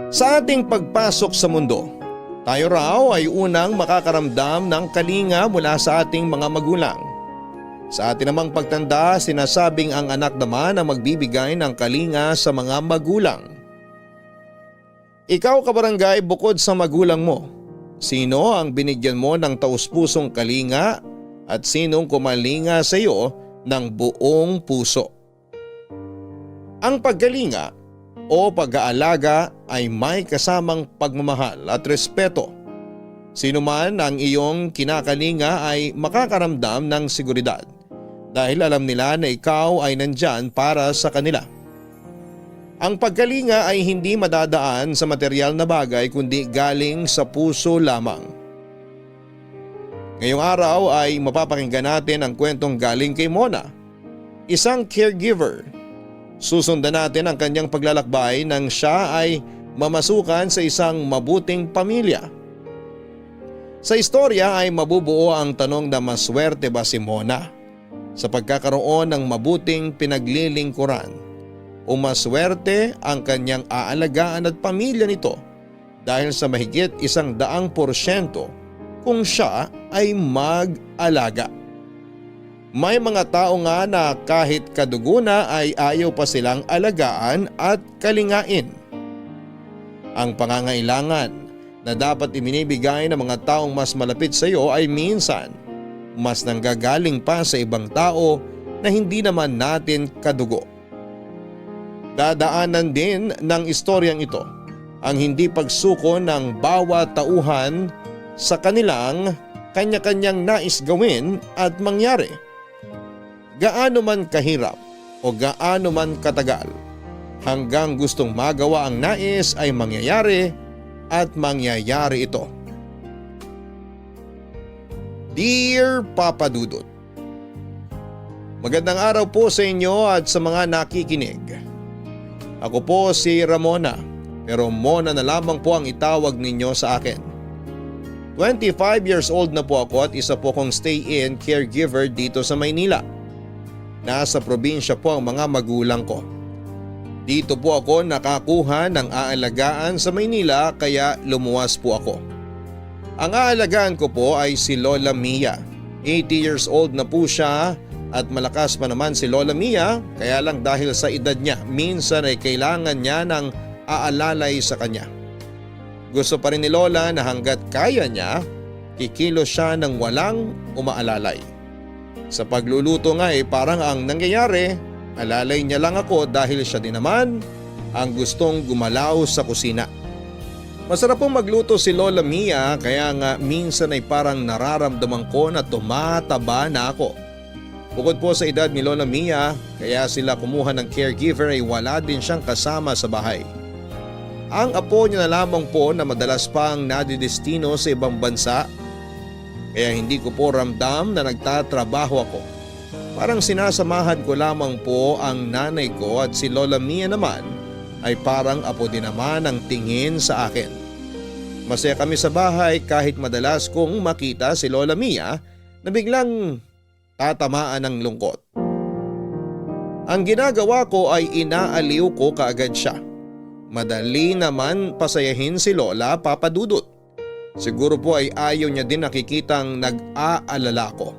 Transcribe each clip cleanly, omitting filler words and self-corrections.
Sa ating pagpasok sa mundo, tayo raw ay unang makakaramdam ng kalinga mula sa ating mga magulang. Sa ating namang pagtanda, sinasabing ang anak naman ang magbibigay ng kalinga sa mga magulang. Ikaw kabarangay, bukod sa magulang mo, sino ang binigyan mo ng taus-pusong kalinga at sinong kumalinga sa iyo ng buong puso? Ang pagkalinga o pag-aalaga ay may kasamang pagmamahal at respeto. Sino man ang iyong kinakalinga ay makakaramdam ng seguridad dahil alam nila na ikaw ay nandyan para sa kanila. Ang pagkalinga ay hindi madadaan sa material na bagay kundi galing sa puso lamang. Ngayong araw ay mapapakinggan natin ang kwentong galing kay Mona, isang caregiver. Susundan natin ang kanyang paglalakbay nang siya ay mamasukan sa isang mabuting pamilya. Sa istorya ay mabubuo ang tanong na maswerte ba si Mona sa pagkakaroon ng mabuting pinaglilingkuran o maswerte ang kanyang aalagaan at pamilya nito dahil sa mahigit 100% kung siya ay mag-alaga. May mga tao nga na kahit kadugo na ay ayaw pa silang alagaan at kalingain. Ang pangangailangan na dapat ibinibigay ng mga taong mas malapit sa iyo ay minsan mas nanggagaling pa sa ibang tao na hindi naman natin kadugo. Dadaanan din ng istoryang ito ang hindi pagsuko ng bawat tauhan sa kanilang kanya-kanyang nais gawin at mangyari. Gaano man kahirap o gaano man katagal, hanggang gustong magawa ang nais ay mangyayari at mangyayari ito. Dear Papa Dudut, magandang araw po sa inyo at sa mga nakikinig. Ako po si Ramona, pero Mona na lamang po ang itawag ninyo sa akin. 25 years old na po ako at isa po kong stay-in caregiver dito sa Maynila. Nasa probinsya po ang mga magulang ko. Dito po ako nakakuha ng aalagaan sa Maynila kaya lumuwas po ako. Ang aalagaan ko po ay si Lola Mia. 80 years old na po siya at malakas pa naman si Lola Mia, kaya lang dahil sa edad niya minsan ay kailangan niya ng aalalay sa kanya. Gusto pa rin ni Lola na hanggat kaya niya, kikilos siya ng walang umaalalay. Sa pagluluto nga parang ang nangyayari, alalay niya lang ako dahil siya din naman ang gustong gumalaw sa kusina. Masarap pong magluto si Lola Mia kaya nga minsan ay parang nararamdaman ko na tumataba na ako. Bukod po sa edad ni Lola Mia, kaya sila kumuha ng caregiver ay wala din siyang kasama sa bahay. Ang apo niya na lamang po na madalas pang nadidestino sa ibang bansa. Kaya hindi ko po ramdam na nagtatrabaho ako. Parang sinasamahan ko lamang po ang nanay ko at si Lola Mia naman ay parang apo din naman ang tingin sa akin. Masaya kami sa bahay kahit madalas kong makita si Lola Mia na biglang tatamaan ng lungkot. Ang ginagawa ko ay inaaliw ko kaagad siya. Madali naman pasayahin si Lola, Papa Dudut. Siguro po ay ayaw niya din nakikitang nag-aalala ko.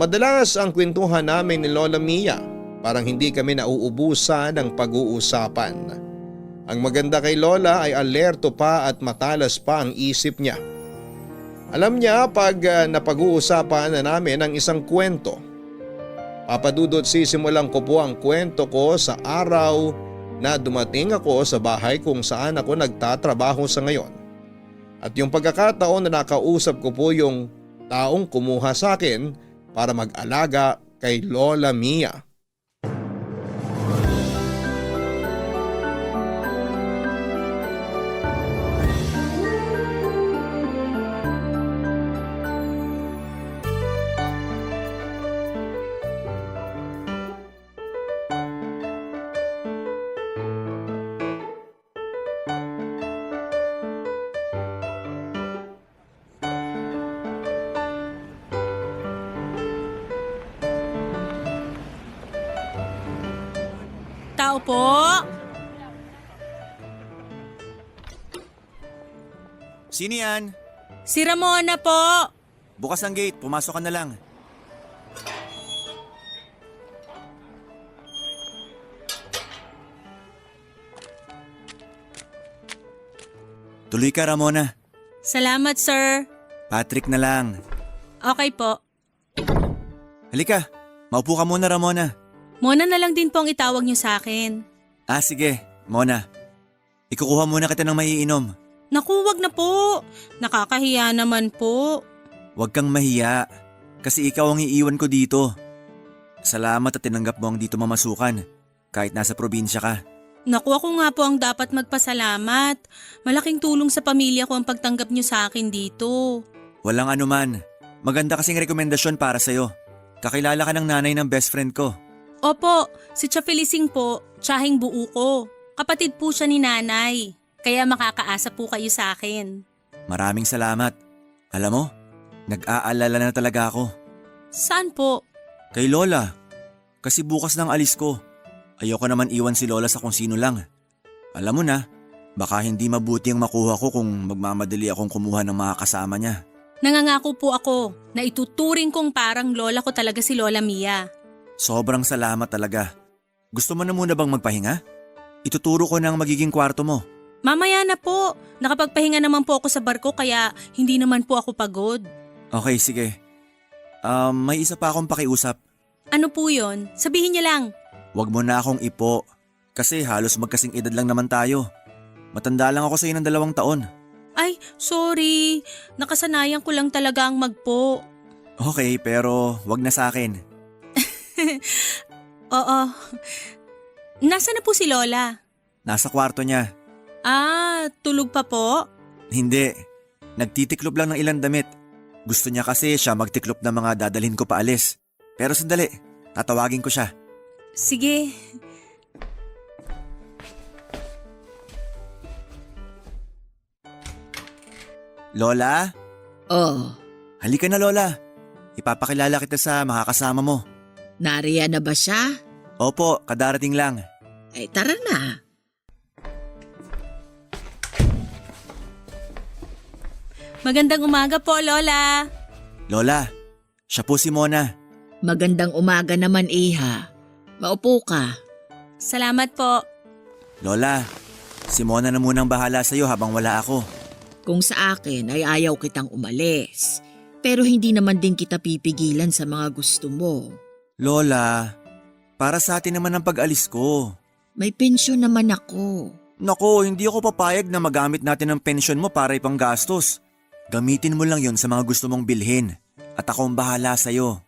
Madalas ang kwentuhan namin ni Lola Mia, parang hindi kami nauubusan ng pag-uusapan. Ang maganda kay Lola ay alerto pa at matalas pa ang isip niya. Alam niya pag napag-uusapan na namin ang isang kwento. Papa Dudut, sisimulan ko po ang kwento ko sa araw na dumating ako sa bahay kung saan ako nagtatrabaho sa ngayon. At yung pagkakataon na nakausap ko po yung taong kumuha sa akin para mag-alaga kay Lola Mia. Tao po? Sino yan? Si Ramona po! Bukas ang gate, pumasok ka na lang. Tuloy ka, Ramona. Salamat, sir. Patrick na lang. Okay po. Halika, maupo ka muna, Ramona. Mona na lang din po ang itawag niyo sa akin. Sige, Mona. Ikukuha muna kita ng maiinom. Naku, wag na po. Nakakahiya naman po. Huwag kang mahiya, kasi ikaw ang iiwan ko dito. Salamat at tinanggap mo ang dito mamasukan, kahit nasa probinsya ka. Naku, ako nga po ang dapat magpasalamat. Malaking tulong sa pamilya ko ang pagtanggap niyo sa akin dito. Walang anuman. Maganda kasing rekomendasyon para sa'yo. Kakilala ka ng nanay ng best friend ko. Opo, si Tia Felicing po, tiyahing buo ko. Kapatid po siya ni nanay. Kaya makakaasa po kayo sa akin. Maraming salamat. Alam mo, nag-aalala na talaga ako. Saan po? Kay Lola. Kasi bukas ng alis ko. Ayoko naman iwan si Lola sa kung sino lang. Alam mo na, baka hindi mabuti ang makuha ko kung magmamadali akong kumuha ng mga kasama niya. Nangangako po ako na ituturing kong parang lola ko talaga si Lola Mia. Sobrang salamat talaga. Gusto mo na muna bang magpahinga? Ituturo ko ng magiging kwarto mo. Mamaya na po. Nakapagpahinga naman po ako sa barko kaya hindi naman po ako pagod. Okay, sige. May isa pa akong pakiusap. Ano po yon? Sabihin niya lang. Huwag mo na akong ipo. Kasi halos magkasing edad lang naman tayo. Matanda lang ako sa iyo ng 2 taon. Ay, sorry. Nakasanayan ko lang talaga ang magpo. Okay, pero wag na sa akin. Oo. Nasaan na po si Lola? Nasa kwarto niya. Tulog pa po? Hindi. Nagtitiklop lang ng ilang damit. Gusto niya kasi siya magtiklop ng mga dadalhin ko paalis. Pero sandali, tatawagin ko siya. Sige. Lola? Oh, Halika na, Lola. Ipapakilala kita sa makakasama mo. nariyan na ba siya? Opo, kadarating lang. Ay tara na. Magandang umaga po, Lola. Lola, siya po si Mona. Magandang umaga naman, Iha. Maupo ka. Salamat po. Lola, si Mona na munang bahala sa'yo habang wala ako. Kung sa akin ay ayaw kitang umalis. Pero hindi naman din kita pipigilan sa mga gusto mo. Lola, para sa atin naman ang pag-alis ko. May pensyon naman ako. Nako, hindi ako papayag na magamit natin ang pensyon mo para ipang gastos. Gamitin mo lang yon sa mga gusto mong bilhin. At ako ang bahala sa'yo.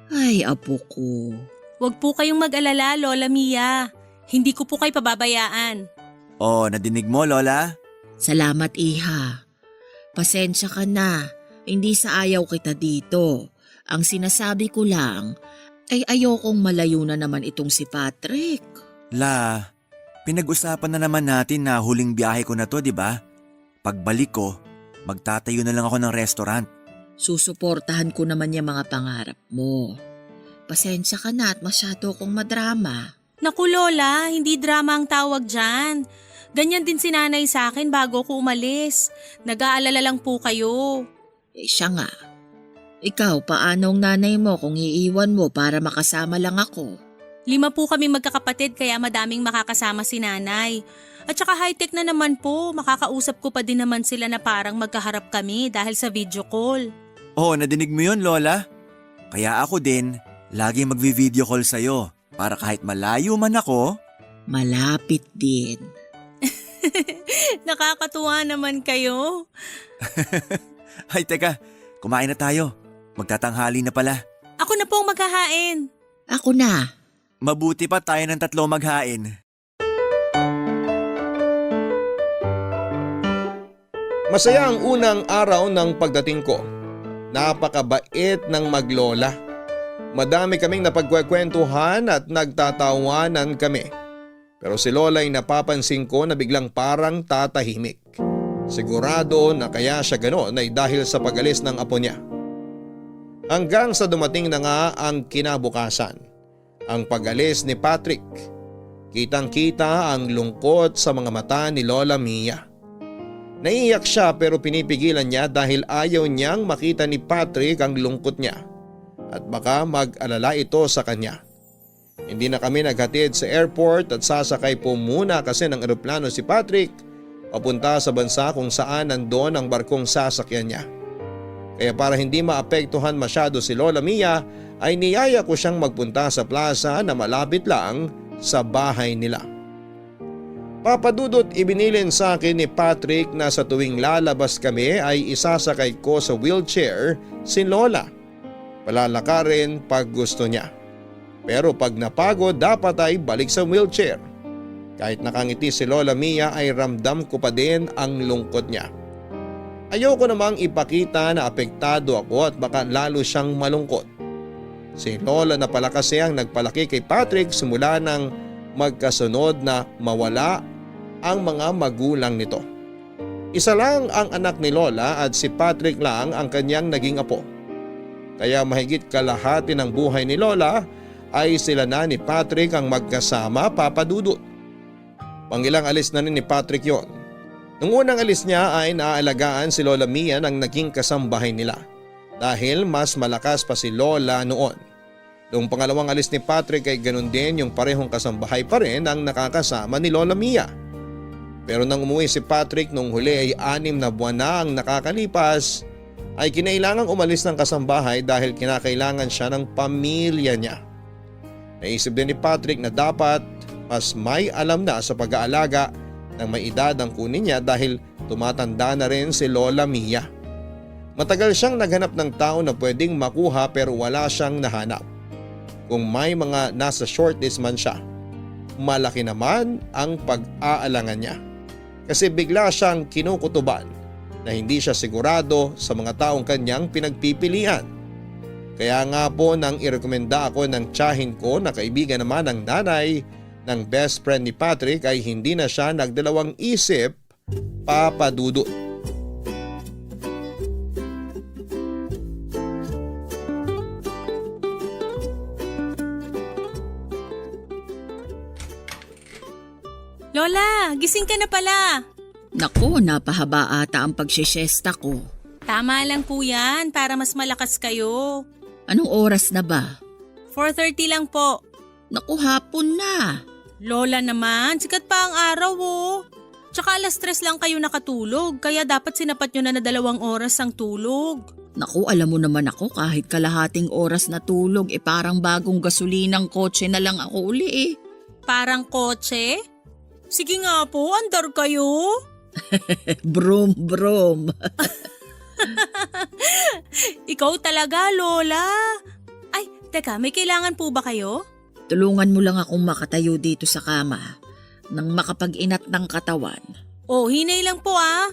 Ay, apo ko. Huwag po kayong mag-alala, Lola Mia. Hindi ko po kayo pababayaan. Oh, nadinig mo, Lola? Salamat, Iha. Pasensya ka na. Hindi sa ayaw kita dito. Ang sinasabi ko lang ay ayokong malayo na naman itong si Patrick. La, pinag-usapan na naman natin na huling biyahe ko na to, di ba? Pagbalik ko, magtatayo na lang ako ng restaurant. Susuportahan ko naman yung mga pangarap mo. Pasensya ka na at masyado kong madrama. Naku, Lola, hindi drama ang tawag dyan. Ganyan din si nanay sa akin bago ko umalis. Nag-aalala lang po kayo. Siya nga. Ikaw, paano ang nanay mo kung iiwan mo para makasama lang ako? 5 po kami magkakapatid kaya madaming makakasama si nanay. At saka high-tech na naman po, makakausap ko pa din naman sila na parang magkaharap kami dahil sa video call. Oh, nadinig mo yun, Lola? Kaya ako din, lagi magvi-video call sa'yo para kahit malayo man ako. Malapit din. Nakakatuwa naman kayo. Ay, teka, kumain na tayo. Magtatanghali na pala. Ako na po ang maghahain. Ako na. Mabuti pa tayo ng 3 maghain. Masaya ang unang araw ng pagdating ko. Napakabait ng maglola. Madami kaming napagkwekwentuhan at nagtatawanan kami. Pero si Lola ay napapansin ko na biglang parang tatahimik. Sigurado na kaya siya gano'n ay dahil sa pag-alis ng apo niya. Hanggang sa dumating na nga ang kinabukasan. Ang pag-alis ni Patrick. Kitang-kita ang lungkot sa mga mata ni Lola Mia. Naiiyak siya pero pinipigilan niya dahil ayaw niyang makita ni Patrick ang lungkot niya at baka mag-alala ito sa kanya. Hindi na kami naghatid sa airport at sasakay po muna kasi ng eroplano si Patrick papunta sa bansa kung saan nandoon ang barkong sasakyan niya. Kaya para hindi maapektuhan masyado si Lola Mia ay niyaya ko siyang magpunta sa plaza na malapit lang sa bahay nila. Papadudot, ibinilin sa akin ni Patrick na sa tuwing lalabas kami ay isasakay ko sa wheelchair si Lola. Palalakarin pag gusto niya. Pero pag napagod dapat ay balik sa wheelchair. Kahit nakangiti si Lola Mia ay ramdam ko pa din ang lungkot niya. Ayoko namang ipakita na apektado ako at baka lalo siyang malungkot. Si Lola na pala kasi ang nagpalaki kay Patrick simula ng magkasunod na mawala ang mga magulang nito. Isa lang ang anak ni Lola at si Patrick lang ang kanyang naging apo. Kaya mahigit kalahati ng buhay ni Lola ay sila na ni Patrick ang magkasama, Papa Dudut. Pangilang alis na ni Patrick yon. Nung unang alis niya ay naaalagaan si Lola Mia ng naging kasambahay nila dahil mas malakas pa si Lola noon. Noong pangalawang alis ni Patrick ay ganun din yung parehong kasambahay pa rin ang nakakasama ni Lola Mia. Pero nang umuwi si Patrick nung huli ay 6 na buwan na ang nakakalipas ay kinailangang umalis ng kasambahay dahil kinakailangan siya ng pamilya niya. Naisip din ni Patrick na dapat mas may alam na sa pag-aalaga ng may edad ang kunin niya dahil tumatanda na rin si Lola Mia. Matagal siyang naghanap ng tao na pwedeng makuha pero wala siyang nahanap. Kung may mga nasa shortlist man siya, malaki naman ang pag-aalangan niya. Kasi bigla siyang kinukutuban na hindi siya sigurado sa mga taong kanyang pinagpipilian. Kaya nga po nang irekomenda ako ng tiyahin ko na kaibigan naman ng nanay ng best friend ni Patrick ay hindi na siya nagdalawang isip, Papa Dudut. Lola, gising ka na pala. Naku, napahaba ata ang pagsisyesta ko. Tama lang po yan para mas malakas kayo. Anong oras na ba? 4:30 lang po. Naku, hapon na. Lola naman, sikat pa ang araw oh. Tsaka 3:00 lang kayo nakatulog kaya dapat sinapat nyo na 2 oras ang tulog. Naku, alam mo naman ako kahit kalahating oras na tulog parang bagong gasolinang kotse na lang ako uli Parang kotse? Sige nga po, andar kayo. Brum, brum. Ikaw talaga, Lola. Ay, teka, may kailangan po ba kayo? Tulungan mo lang akong makatayo dito sa kama nang makapag-inat ng katawan. Oh, hinay lang po ah.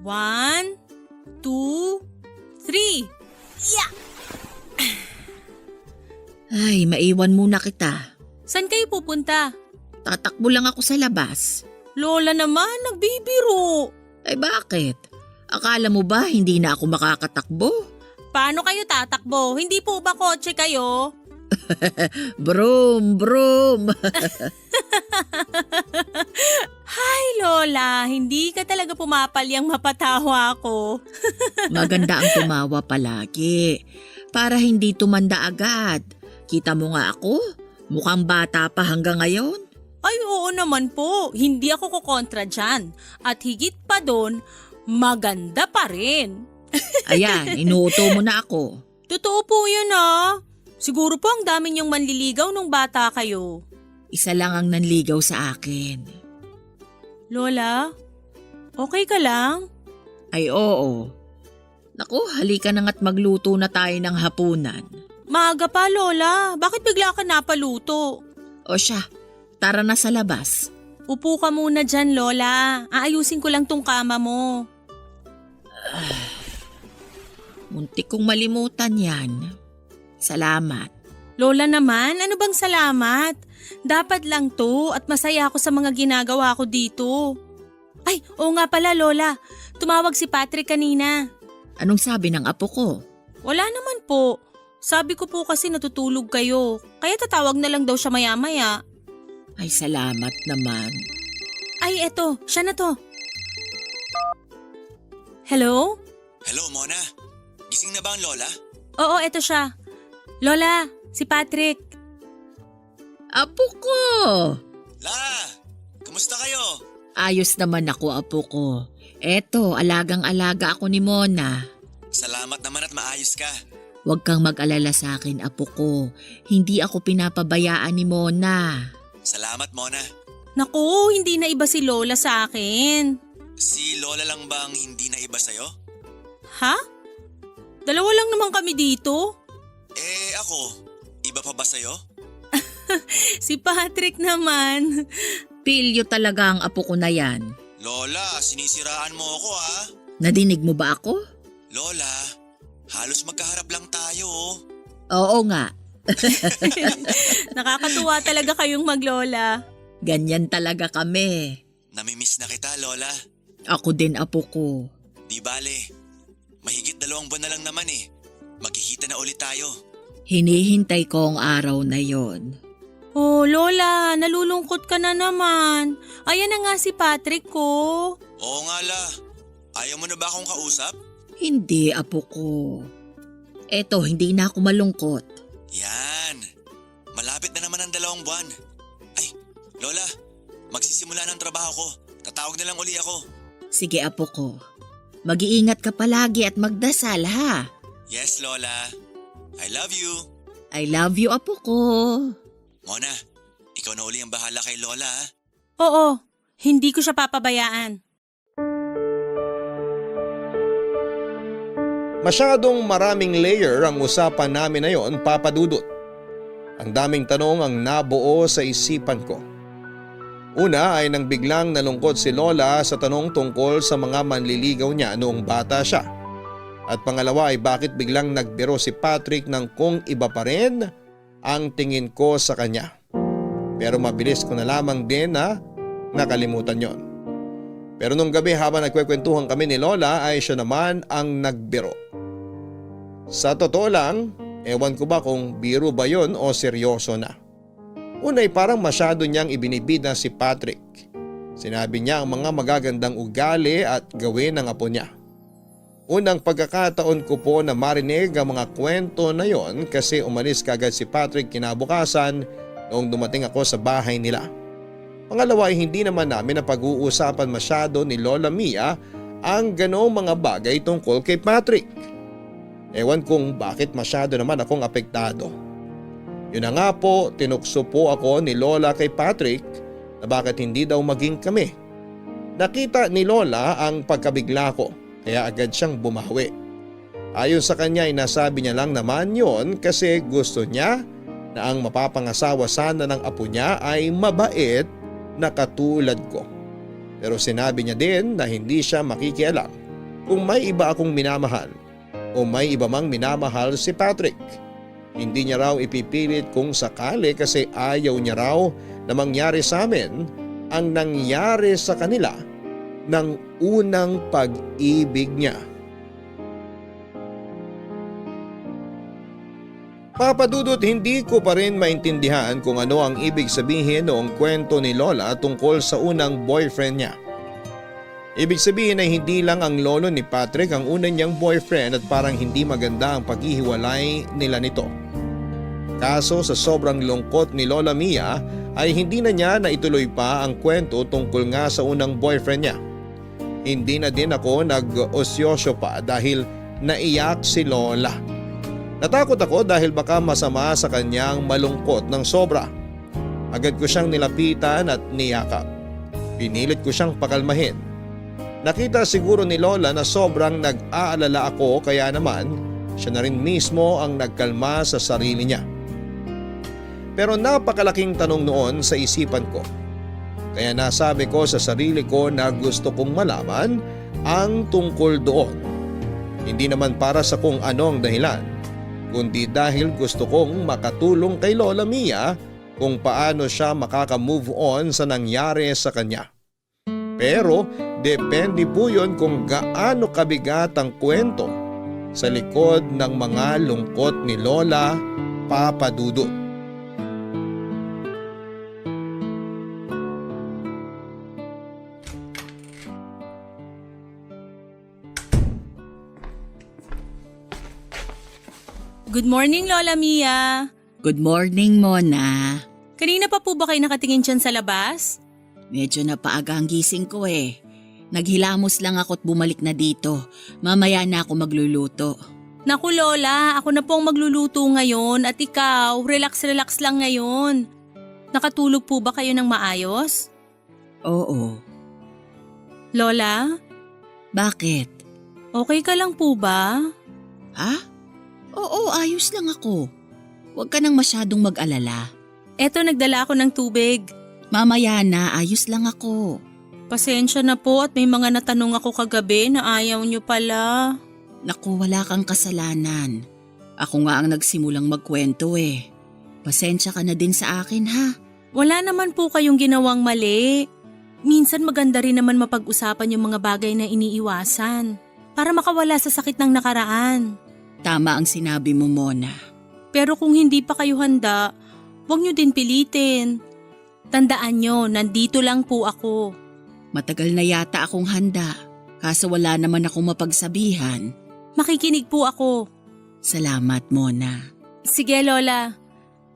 1, 2, 3. Yeah! Ay, maiwan muna kita. Saan kayo pupunta? Tatakbo lang ako sa labas. Lola naman, nagbibiro. Ay bakit? Akala mo ba hindi na ako makakatakbo? Paano kayo tatakbo? Hindi po ba kotse kayo? Brum, brum. Hay Lola, hindi ka talaga pumapalyang mapatawa ko. Maganda ang tumawa palagi para hindi tumanda agad. Kita mo nga ako, mukhang bata pa hanggang ngayon. Ay oo naman po, hindi ako kukontra dyan. At higit pa doon, maganda pa rin. Ayan, inuuto mo na ako. Totoo po yun ah. Siguro po ang dami niyong manliligaw nung bata kayo. Isa lang ang nanligaw sa akin. Lola, okay ka lang? Ay oo. Naku, halika na nga't magluto na tayo ng hapunan. Maaga pa Lola, bakit bigla ka napaluto? O siya, tara na sa labas. Upo ka muna dyan Lola, aayusin ko lang tong kama mo. Muntik kong malimutan yan. Salamat. Lola naman, ano bang salamat? Dapat lang to at masaya ako sa mga ginagawa ko dito. Ay, oo nga pala Lola, tumawag si Patrick kanina. Anong sabi ng apo ko? Wala naman po. Sabi ko po kasi natutulog kayo, kaya tatawag na lang daw siya maya-maya. Ay salamat naman. Ay eto, siya na to. Hello? Hello, Mona. Gising na ba ang lola? Oo, eto siya. Lola, si Patrick. Apo ko! La! Kamusta kayo? Ayos naman ako, apo ko. Eto, alagang-alaga ako ni Mona. Salamat naman at maayos ka. Huwag kang mag-alala sa akin, apo ko. Hindi ako pinapabayaan ni Mona. Salamat, Mona. Naku, hindi na iba si Lola sa akin. Si lola lang bang hindi na iba sa'yo? Ha? Dalawa lang naman kami dito. Ako, iba pa ba sa'yo? Si Patrick naman. Pilyo talaga ang apo ko na yan. Lola, sinisiraan mo ako ha? Nadinig mo ba ako? Lola, halos magkaharap lang tayo oh. Oo nga. Nakakatuwa talaga kayong maglola. Ganyan talaga kami. Namimiss na kita, Lola. Ako din, apo ko. Di bale, mahigit 2 buwan na lang naman eh. Magkikita na ulit tayo. Hinihintay ko ang araw na yon. Oh, Lola, nalulungkot ka na naman. Ayan na nga si Patrick ko. Oo nga la, ayaw mo na ba akong kausap? Hindi, apo ko. Eto, hindi na ako malungkot. Yan, malapit na naman ang 2 buwan. Ay, Lola, magsisimula ng trabaho ko. Tatawag na lang uli ako. Sige, apo ko. Mag-iingat ka palagi at magdasal, ha? Yes, Lola. I love you. I love you, apo ko. Mona, ikaw na uli ang bahala kay Lola ha? Oo, hindi ko siya papabayaan. Masyadong maraming layer ang usapan namin na yon, Papa Dudut. Ang daming tanong ang nabuo sa isipan ko. Una ay nang biglang nalungkot si Lola sa tanong tungkol sa mga manliligaw niya noong bata siya. At pangalawa ay bakit biglang nagbiro si Patrick ng kung iba pa rin ang tingin ko sa kanya. Pero mabilis ko na lamang din na nakalimutan yon. Pero nung gabi habang nagkwekwentuhan kami ni Lola ay siya naman ang nagbiro. Sa totoo lang, ewan ko ba kung biro ba yon o seryoso na. Una ay parang masyado niyang ibinibida si Patrick. Sinabi niya ang mga magagandang ugali at gawin ng apo niya. Unang pagkakataon ko po na marinig ang mga kwento na yon kasi umalis kagad si Patrick kinabukasan noong dumating ako sa bahay nila. Pangalawa ay hindi naman namin napag-uusapan masyado ni Lola Mia ang ganong mga bagay tungkol kay Patrick. Ewan kung bakit masyado naman akong apektado. Yun na nga po, tinukso po ako ni Lola kay Patrick na bakit hindi daw maging kami. Nakita ni Lola ang pagkabigla ko kaya agad siyang bumawi. Ayon sa kanya ay nasabi niya lang naman yon kasi gusto niya na ang mapapangasawa sana ng apo niya ay mabait na katulad ko. Pero sinabi niya din na hindi siya makikialam kung may iba akong minamahal o may iba mang minamahal si Patrick. Hindi niya raw ipipilit kung sakali kasi ayaw niya raw na mangyari sa amin ang nangyari sa kanila ng unang pag-ibig niya. Papa Dudut, hindi ko pa rin maintindihan kung ano ang ibig sabihin noong kwento ni Lola tungkol sa unang boyfriend niya. Ibig sabihin ay hindi lang ang lolo ni Patrick ang unang niyang boyfriend at parang hindi maganda ang paghihiwalay nila nito. Kaso sa sobrang lungkot ni Lola Mia ay hindi na niya naituloy pa ang kwento tungkol nga sa unang boyfriend niya. Hindi na din ako nag-osyosyo pa dahil naiyak si Lola. Natakot ako dahil baka masama sa kanyang malungkot ng sobra. Agad ko siyang nilapitan at niyakap. Pinilit ko siyang pakalmahin. Nakita siguro ni Lola na sobrang nag-aalala ako kaya naman siya na rin mismo ang nagkalma sa sarili niya. Pero napakalaking tanong noon sa isipan ko. Kaya nasabi ko sa sarili ko na gusto kong malaman ang tungkol doon. Hindi naman para sa kung anong dahilan, kundi dahil gusto kong makatulong kay Lola Mia kung paano siya makaka-move on sa nangyari sa kanya. Pero depende po yun kung gaano kabigat ang kwento sa likod ng mga lungkot ni Lola, Papa Dudut. Good morning, Lola Mia. Good morning, Mona. Kanina pa po ba kayo nakatingin dyan sa labas? Medyo napaaga ang gising ko eh. Naghilamos lang ako at bumalik na dito. Mamaya na ako magluluto. Naku Lola, ako na po ang magluluto ngayon at ikaw, relax-relax lang ngayon. Nakatulog po ba kayo ng maayos? Oo. Lola, Bakit? okay ka lang po ba? Ha? Oo, ayos lang ako. Huwag ka nang masyadong mag-alala. Eto, nagdala ako ng tubig. Mamaya na, ayos lang ako. Pasensya na po at may mga natanong ako kagabi na ayaw nyo pala. Naku, wala kang kasalanan. Ako nga ang nagsimulang magkwento eh. Pasensya ka na din sa akin ha. Wala naman po kayong ginawang mali. Minsan maganda rin naman mapag-usapan yung mga bagay na iniiwasan para makawala sa sakit ng nakaraan. Tama ang sinabi mo, Mona. Pero kung hindi pa kayo handa, huwag nyo din pilitin. Tandaan nyo, nandito lang po ako. Matagal na yata akong handa, kaso wala naman akong mapagsabihan. Makikinig po ako. Salamat, Mona. Sige Lola,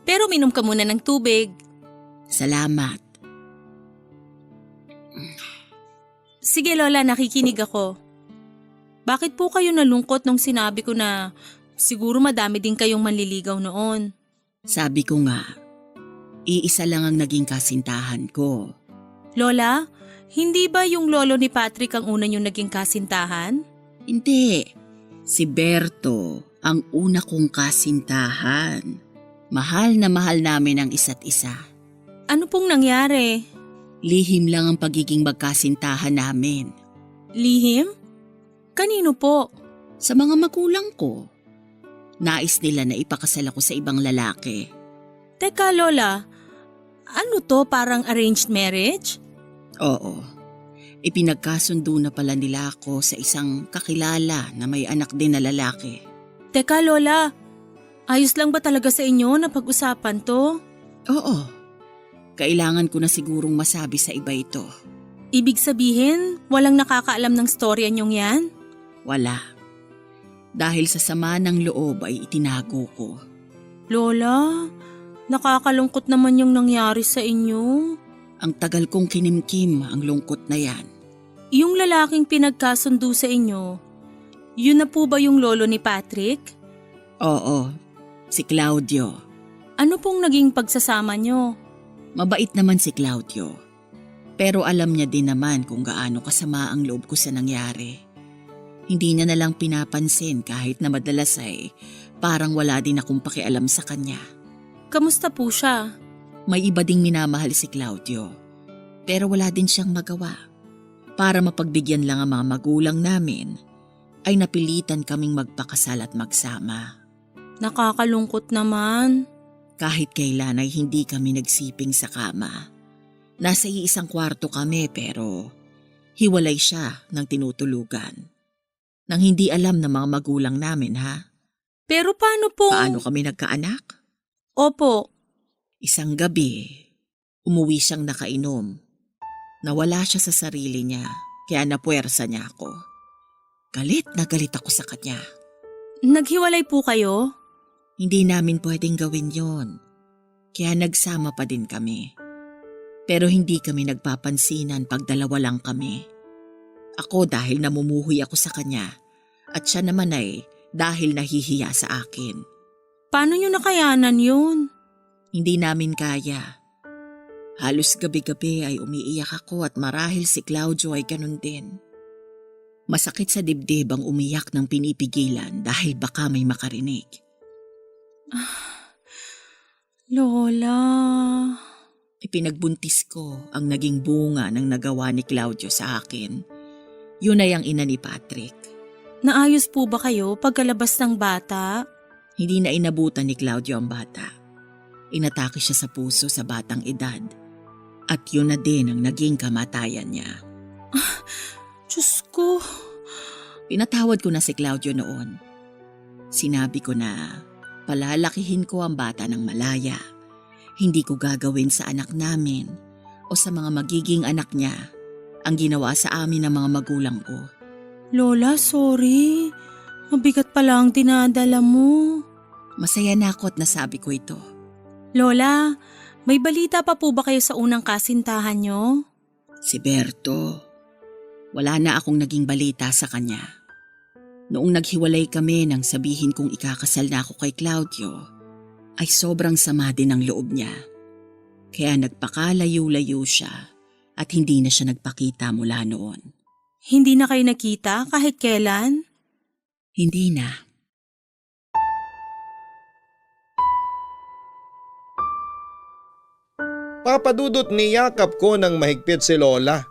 pero minom ka muna ng tubig. Salamat. Sige Lola, nakikinig ako. Bakit po kayo nalungkot nung sinabi ko na siguro madami din kayong manliligaw noon? Sabi ko nga, iisa lang ang naging kasintahan ko. Lola, hindi ba yung lolo ni Patrick ang una niyong naging kasintahan? Hindi. Si Berto ang una kong kasintahan. Mahal na mahal namin ang isa't isa. Ano pong nangyari? Lihim lang ang pagiging magkasintahan namin. Lihim? Kanino po? Sa mga magulang ko. Nais nila na ipakasal ako sa ibang lalaki. Teka Lola, ano to, parang arranged marriage? Oo. Ipinagkasundo na pala nila ako sa isang kakilala na may anak din na lalaki. Teka Lola, ayos lang ba talaga sa inyo na pag-usapan to? Oo. Kailangan ko na sigurong masabi sa iba ito. Ibig sabihin, walang nakakaalam ng storya niyong yan? Wala. Dahil sa sama ng loob ay itinago ko. Lola, nakakalungkot naman yung nangyari sa inyo. Ang tagal kong kinimkim ang lungkot na yan. Yung lalaking pinagkasundo sa inyo, yun na po ba yung lolo ni Patrick? Oo, si Claudio. Ano pong naging pagsasama nyo? Mabait naman si Claudio. Pero alam niya din naman kung gaano kasama ang loob ko sa nangyari. Hindi niya nalang pinapansin kahit na madalas ay parang wala din akong pakialam sa kanya. Kamusta po siya? May iba ding minamahal si Claudio. Pero wala din siyang magawa. Para mapagbigyan lang ang mga magulang namin, ay napilitan kaming magpakasal at magsama. Nakakalungkot naman. Kahit kailan ay hindi kami nagsiping sa kama. Nasa iisang kwarto kami pero hiwalay siya ng tinutulugan. Nang hindi alam ng mga magulang namin ha. Pero paano po? Paano kami nagkaanak? Opo. Isang gabi, umuwi siyang nakainom. Nawala siya sa sarili niya kaya napuwersa niya ako. Galit na galit ako sa kanya. Naghiwalay po kayo? Hindi namin pwedeng gawin yon. Kaya nagsama pa din kami. Pero hindi kami nagpapansinan pag dalawa lang kami. Ako dahil namumuhuy ako sa kanya at siya naman ay dahil nahihiya sa akin. Paano nyo nakayanan yun? Hindi namin kaya. Halos gabi-gabi ay umiiyak ako at marahil si Claudio ay ganun din. Masakit sa dibdib ang umiyak ng pinipigilan dahil baka may makarinig. Lola. Ipinagbuntis ko ang naging bunga ng nagawa ni Claudio sa akin. Yun ay ang ina ni Patrick. Naayos po ba kayo pagkalabas ng bata? Hindi na inabutan ni Claudio ang bata. Inatake siya sa puso sa batang edad. At yun na din ang naging kamatayan niya. Diyos ko. Pinatawad ko na si Claudio noon. Sinabi ko na palalakihin ko ang bata ng malaya. Hindi ko gagawin sa anak namin o sa mga magiging anak niya ang ginawa sa amin ng mga magulang ko. Lola, sorry. Mabigat pala ang dinadala mo. Masaya na ako at nasabi ko ito. Lola, may balita pa po ba kayo sa unang kasintahan nyo? Si Berto, wala na akong naging balita sa kanya. Noong naghiwalay kami nang sabihin kong ikakasal na ako kay Claudio, ay sobrang sama din ang loob niya. Kaya nagpakalayo-layo siya at hindi na siya nagpakita mula noon. Hindi na kayo nakita kahit kailan? Hindi na. Papadudot niyakap ko ng mahigpit si Lola.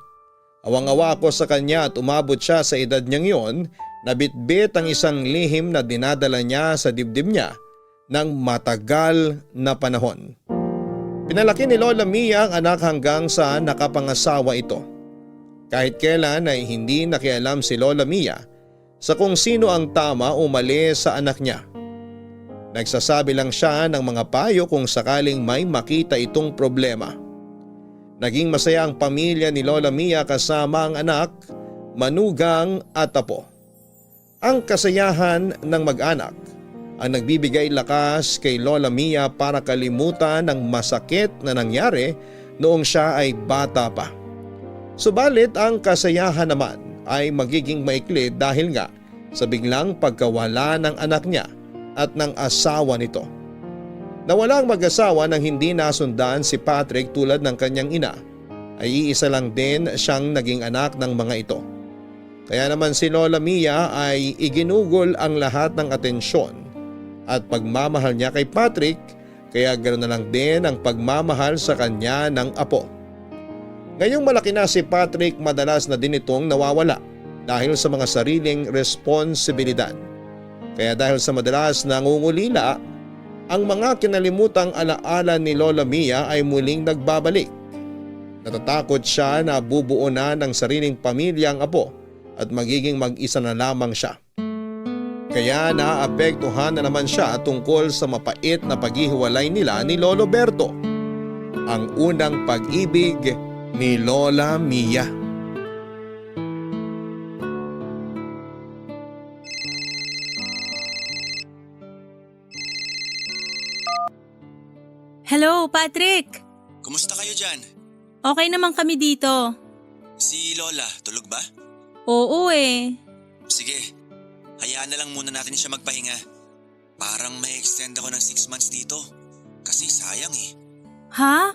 Awang-awa ako sa kanya at umabot siya sa edad niyang yon na bitbit ang isang lihim na dinadala niya sa dibdib niya ng matagal na panahon. Pinalaki ni Lola Mia ang anak hanggang sa nakapangasawa ito. Kahit kailan ay hindi nakialam si Lola Mia sa kung sino ang tama o mali sa anak niya. Nagsasabi lang siya ng mga payo kung sakaling may makita itong problema. Naging masaya ang pamilya ni Lola Mia kasama ang anak, manugang at apo. Ang kasayahan ng mag-anak ang nagbibigay lakas kay Lola Mia para kalimutan ang masakit na nangyari noong siya ay bata pa. Subalit ang kasayahan naman ay magiging maikli dahil nga sa biglang pagkawala ng anak niya at ng asawa nito. Nawalang mag-asawa nang hindi nasundan si Patrick tulad ng kanyang ina, ay iisa lang din siyang naging anak ng mga ito. Kaya naman si Lola Mia ay iginugol ang lahat ng atensyon at pagmamahal niya kay Patrick, kaya ganoon na lang din ang pagmamahal sa kanya ng apo. Ngayong malaki na si Patrick, madalas na din itong nawawala dahil sa mga sariling responsibilidad. Kaya dahil sa madalas na nangungulila, ang mga kinalimutang alaala ni Lola Mia ay muling nagbabalik. Natatakot siya na bubuo na ng sariling pamilya ang apo at magiging mag-isa na lamang siya. Kaya naapektuhan na naman siya tungkol sa mapait na paghihiwalay nila ni Lolo Berto, ang unang pag-ibig ni Lola Mia. Hello, Patrick! Kumusta kayo dyan? Okay naman kami dito. Si Lola, tulog ba? Oo eh. Sige, hayaan na lang muna natin siya magpahinga. Parang may extend ako ng 6 months dito. Kasi sayang eh. Ha?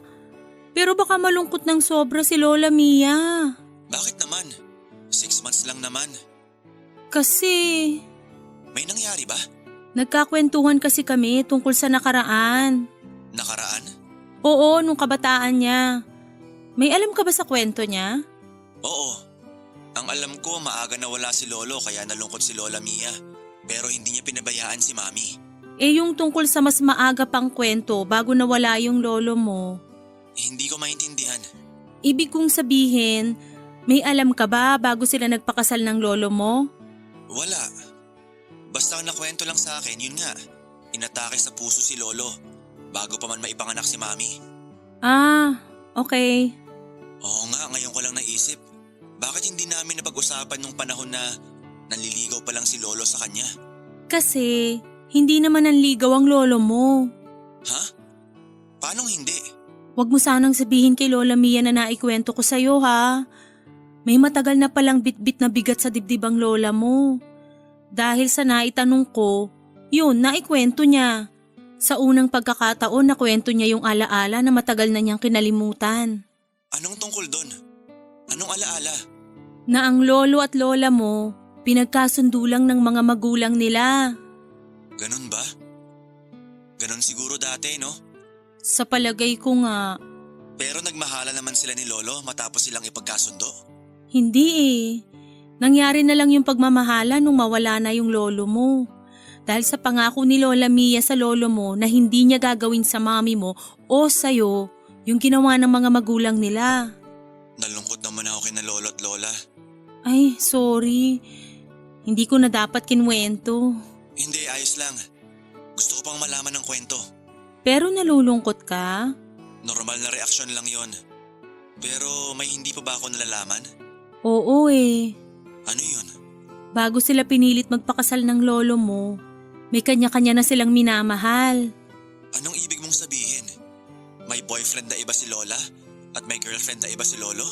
Pero baka malungkot ng sobra si Lola Mia. Bakit naman? 6 months lang naman. Kasi May nangyari ba? nagkakwentuhan kasi kami tungkol sa nakaraan. Nakaraan? Oo, nung kabataan niya. May alam ka ba sa kwento niya? Oo. Ang alam ko, maaga nawala si Lolo kaya nalungkot si Lola Mia. Pero hindi niya pinabayaan si Mami. Eh yung tungkol sa mas maaga pang kwento bago nawala yung lolo mo. Hindi ko maintindihan. Ibig kong sabihin, may alam ka ba bago sila nagpakasal ng lolo mo? Wala. Basta ang nakwento lang sa akin, yun nga. Inatake sa puso si Lolo bago pa man maipanganak si Mami. Ah, okay. Oo nga, ngayon ko lang naisip. Bakit hindi namin napag-usapan nung panahon na nanliligaw pa lang si Lolo sa kanya? Kasi hindi naman nanligaw ang lolo mo. Ha? Paanong hindi? Huwag mo sanang sabihin kay Lola Mia na naikwento ko sa'yo ha. May matagal na palang bitbit na bigat sa dibdib ang lola mo. Dahil sa naitanong ko, yun, naikwento niya. Sa unang pagkakataon, nakwento niya yung alaala na matagal na niyang kinalimutan. Anong tungkol doon? Anong alaala? Na ang lolo at lola mo, pinagkasundo lang ng mga magulang nila. Ganun ba? Ganun siguro dati, no? Sa palagay ko nga, Pero nagmahala naman sila ni Lolo matapos silang ipagkasundo. hindi eh. Nangyari na lang yung pagmamahala nung mawala na yung lolo mo. Dahil sa pangako ni Lola Mia sa lolo mo na hindi niya gagawin sa mami mo o sa'yo yung ginawa ng mga magulang nila. Nalungkot naman ako kina Lolo at Lola. Ay, sorry. Hindi ko na dapat kinwento. Hindi, ayos lang. Gusto ko pang malaman ng kwento. Pero nalulungkot ka? Normal na reaksyon lang yon. Pero may hindi pa ba ako nalalaman? Oo eh. Ano yun? Bago sila pinilit magpakasal ng lolo mo, May kanya-kanya na silang minamahal. Anong ibig mong sabihin? May boyfriend na iba si Lola at may girlfriend na iba si Lolo?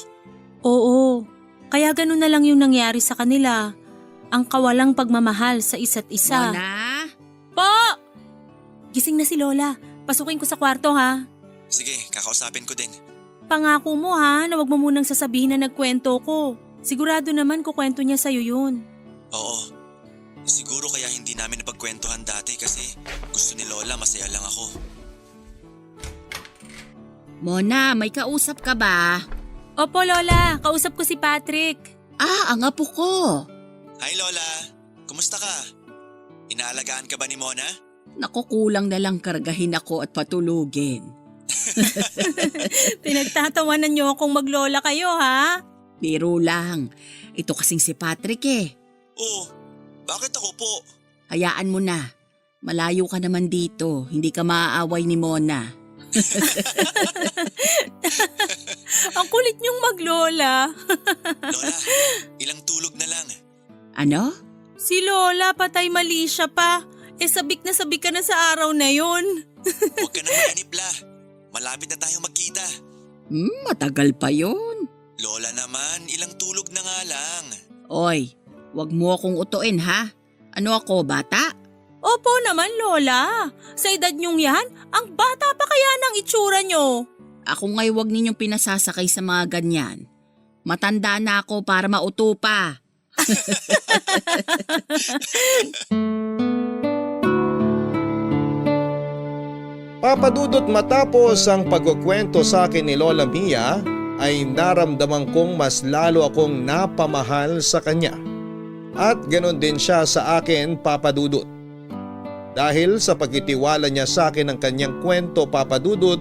Oo, kaya ganun na lang yung nangyari sa kanila. Ang kawalang pagmamahal sa isa't isa. Mona? Po! Gising na si Lola. Pasukin ko sa kwarto ha. Sige, kakausapin ko din. Pangako mo ha na wag mo munang sasabihin na nagkwento ko. Sigurado naman kukwento niya sa'yo yun. Oo. Siguro kaya hindi namin napagkwentuhan dati kasi gusto ni Lola masaya lang ako. Mona, may kausap ka ba? Opo Lola, kausap ko si Patrick. Ang apo ko. Hi Lola! Kumusta ka? Inaalagaan ka ba ni Mona? Nakukulang na lang kargahin ako at patulugin. Pinagtatawanan niyo akong maglola kayo ha? Biro lang. Ito kasing si Patrick eh. Oo. Bakit ako po? Hayaan mo na. Malayo ka naman dito. Hindi ka maaaway ni Mona. Ang kulit niyong maglola. Lola, ilang tulog na lang. Ano? Si Lola patay mali siya pa. Sabik ka na sa araw na yon. Huwag ka na maganipla. Malapit na tayong magkita. Matagal pa yun. Lola naman, ilang tulog na nga lang. Oy, wag mo akong utuin ha. Ano ako, bata? Opo naman Lola. Sa edad niyong yan, ang bata pa kaya ng itsura niyo. Ako nga'y wag ninyong pinasasakay sa mga ganyan. Matanda na ako para mauto pa. Papadudot matapos ang pagkukwento sa akin ni Lola Mia ay naramdaman kong mas lalo akong napamahal sa kanya. At ganon din siya sa akin, Papadudot. Dahil sa pagtitiwala niya sa akin ng kanyang kwento, Papadudot,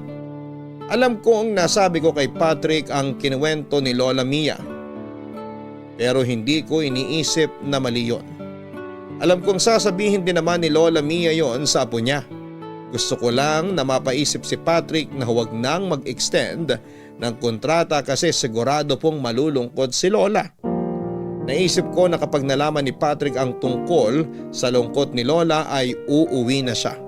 alam kong nasabi ko kay Patrick ang kinuwento ni Lola Mia. Pero hindi ko iniisip na mali yun. Alam kong sasabihin din naman ni Lola Mia yon sa apo niya. Gusto ko lang na mapaisip si Patrick na huwag nang mag-extend ng kontrata kasi sigurado pong malulungkot si Lola. Naisip ko na kapag nalaman ni Patrick ang tungkol sa lungkot ni Lola ay uuwi na siya.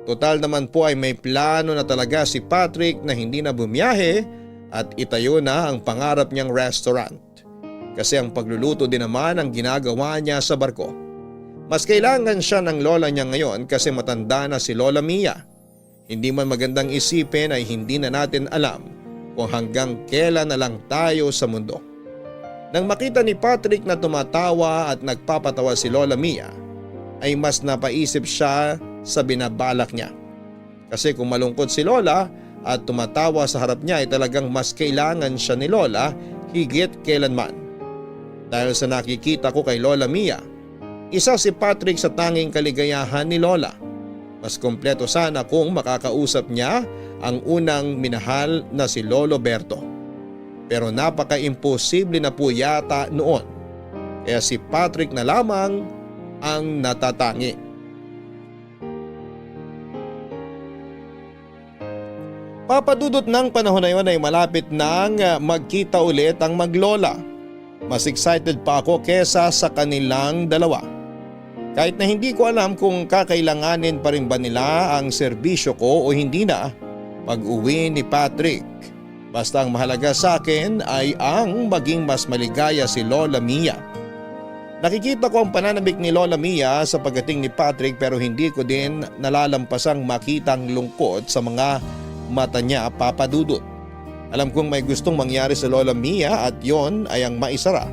Total naman po ay may plano na talaga si Patrick na hindi na bumiyahe at itayo na ang pangarap niyang restaurant. Kasi ang pagluluto din naman ang ginagawa niya sa barko. Mas kailangan siya ng lola niya ngayon kasi matanda na si Lola Mia. Hindi man magandang isipin ay hindi na natin alam kung hanggang kailan na lang tayo sa mundo. Nang makita ni Patrick na tumatawa at nagpapatawa si Lola Mia, ay mas napaisip siya sa binabalak niya. Kasi kung malungkot si Lola at tumatawa sa harap niya ay talagang mas kailangan siya ni Lola higit kailanman. Dahil sa nakikita ko kay Lola Mia, isa si Patrick sa tanging kaligayahan ni Lola. Mas kompleto sana kung makakausap niya ang unang minahal na si Lolo Berto. Pero napaka-imposible na po yata noon. Kaya si Patrick na lamang ang natatangi. Papadudot ng panahon na yun ay malapit nang magkita ulit ang maglola. Mas excited pa ako kesa sa kanilang dalawa. Kahit na hindi ko alam kung kakailanganin pa rin ba nila ang serbisyo ko o hindi na pag-uwi ni Patrick. Basta ang mahalaga sa akin ay ang maging mas maligaya si Lola Mia. Nakikita ko ang pananabik ni Lola Mia sa pagdating ni Patrick pero hindi ko din nalalampasang makita ang lungkot sa mga mata niya, Papadudot. Alam kong may gustong mangyari sa Lola Mia at yon ay ang maisara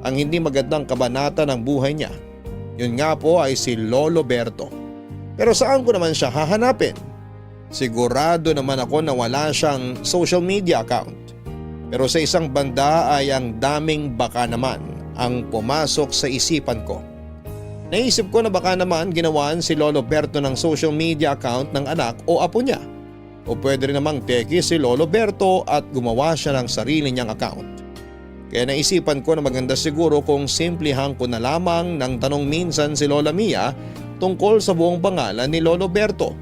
ang hindi magandang kabanata ng buhay niya. Yun nga po ay si Lolo Berto. Pero saan ko naman siya hahanapin? Sigurado naman ako na wala siyang social media account. Pero sa isang banda ay ang daming baka naman ang pumasok sa isipan ko. Naisip ko na baka naman ginawan si Lolo Berto ng social media account ng anak o apo niya. O pwede rin namang teki si Lolo Berto at gumawa siya ng sarili niyang account. Kaya naisipan ko na maganda siguro kung simplihan ko na lamang ng tanong minsan si Lola Mia tungkol sa buong pangalan ni Lolo Berto.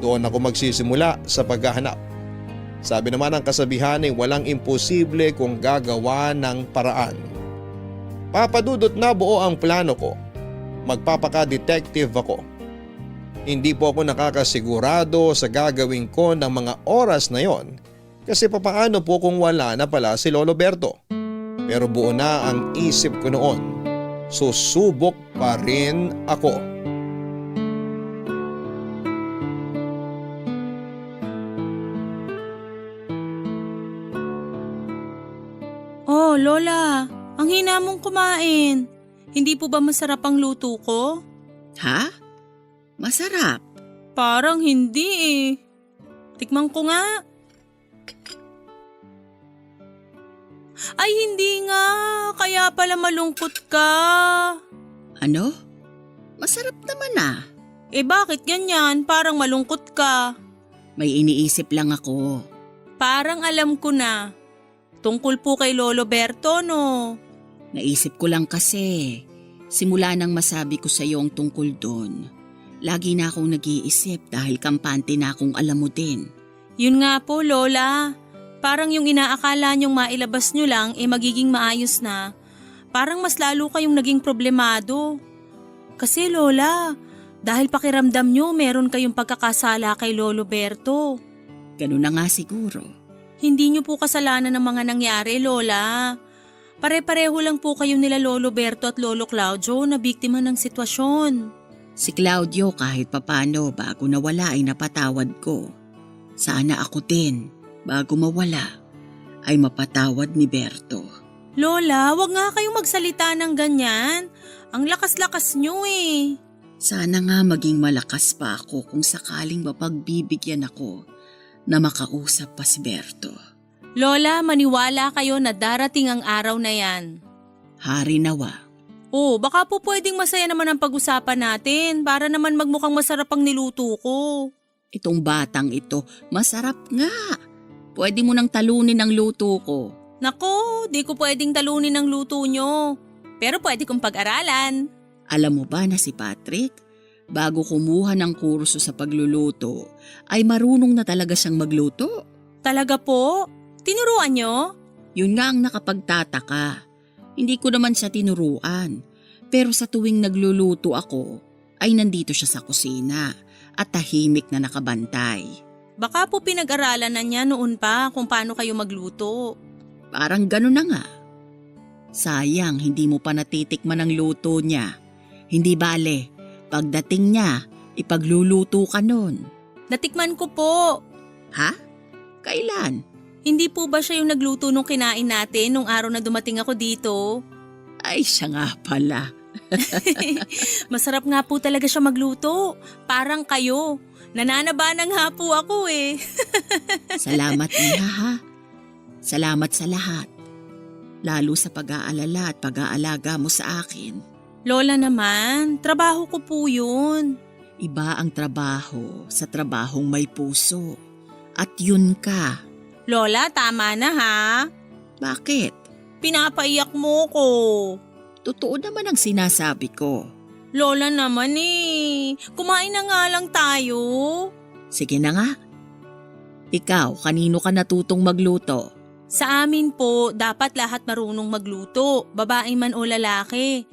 Doon ako magsisimula sa paghahanap. Sabi naman ng kasabihan ay walang imposible kung gagawa ng paraan. Papadudot na buo ang plano ko. Magpapaka-detective ako. Hindi po ako nakakasigurado sa gagawin ko ng mga oras na yon kasi papaano po kung wala na pala si Lolo Berto. Pero buo na ang isip ko noon. Susubok pa rin ako. Oh, Lola, ang hina mong kumain. Hindi po ba masarap ang luto ko? Ha? Masarap. Parang hindi eh. Tikman ko nga. Ay, hindi nga. Kaya pala malungkot ka. Ano? Masarap naman ah. Eh bakit ganyan? Parang malungkot ka. May iniisip lang ako. Parang alam ko na. Tungkol po kay Lolo Berto, no? Naisip ko lang kasi. Simula nang masabi ko sa iyo ang tungkol doon. Lagi na akong nag-iisip dahil kampante na akong alam mo din. Yun nga po, Lola. Parang yung inaakala niyong mailabas niyo lang magiging maayos na. Parang mas lalo kayong naging problemado. Kasi Lola, dahil pakiramdam niyo meron kayong pagkakasala kay Lolo Berto. Ganun na nga siguro. Hindi niyo po kasalanan ng mga nangyari, Lola. Pare-pareho lang po kayo nila Lolo Berto at Lolo Claudio na biktima ng sitwasyon. Si Claudio kahit papano bago nawala ay napatawad ko. Sana ako din, bago mawala, ay mapatawad ni Berto. Lola, wag nga kayong magsalita ng ganyan. Ang lakas-lakas niyo eh. Sana nga maging malakas pa ako kung sakaling mapagbibigyan ako na makausap pa si Berto. Lola, maniwala kayo na darating ang araw na yan. Hari nawa. Oh, baka po pwedeng masaya naman ang pag-usapan natin para naman magmukhang masarap ang niluto ko. Itong batang ito, masarap nga. Pwede mo nang talunin ang luto ko. Nako, di ko pwedeng talunin ang luto nyo. Pero pwede kong pag-aralan. Alam mo ba na si Patrick, bago kumuha ng kurso sa pagluluto, ay marunong na talaga siyang magluto? Talaga po? Tinuruan nyo? Yun nga ang nakapagtataka. Hindi ko naman siya tinuruan. Pero sa tuwing nagluluto ako, ay nandito siya sa kusina at tahimik na nakabantay. Baka po pinag-aralan na niya noon pa kung paano kayo magluto. Parang gano'n na nga. Sayang, hindi mo pa natitikman ang luto niya. Hindi bale, pagdating niya, ipagluluto ka nun. Natikman ko po. Ha? Kailan? Hindi po ba siya yung nagluto nung kinain natin nung araw na dumating ako dito? Ay, siya nga pala. Masarap nga po talaga siya magluto. Parang kayo. Nananaba na nga po ako eh. Salamat niya ha. Salamat sa lahat. Lalo sa pag-aalala at pag-aalaga mo sa akin. Lola naman, trabaho ko po yun. Iba ang trabaho sa trabahong may puso. At yun ka. Lola, tama na ha. Bakit? Pinapaiyak mo ko. Totoo naman ang sinasabi ko. Lola naman eh. Kumain na nga lang tayo. Sige na nga. Ikaw, kanino ka natutong magluto? Sa amin po, dapat lahat marunong magluto, babae man o lalaki.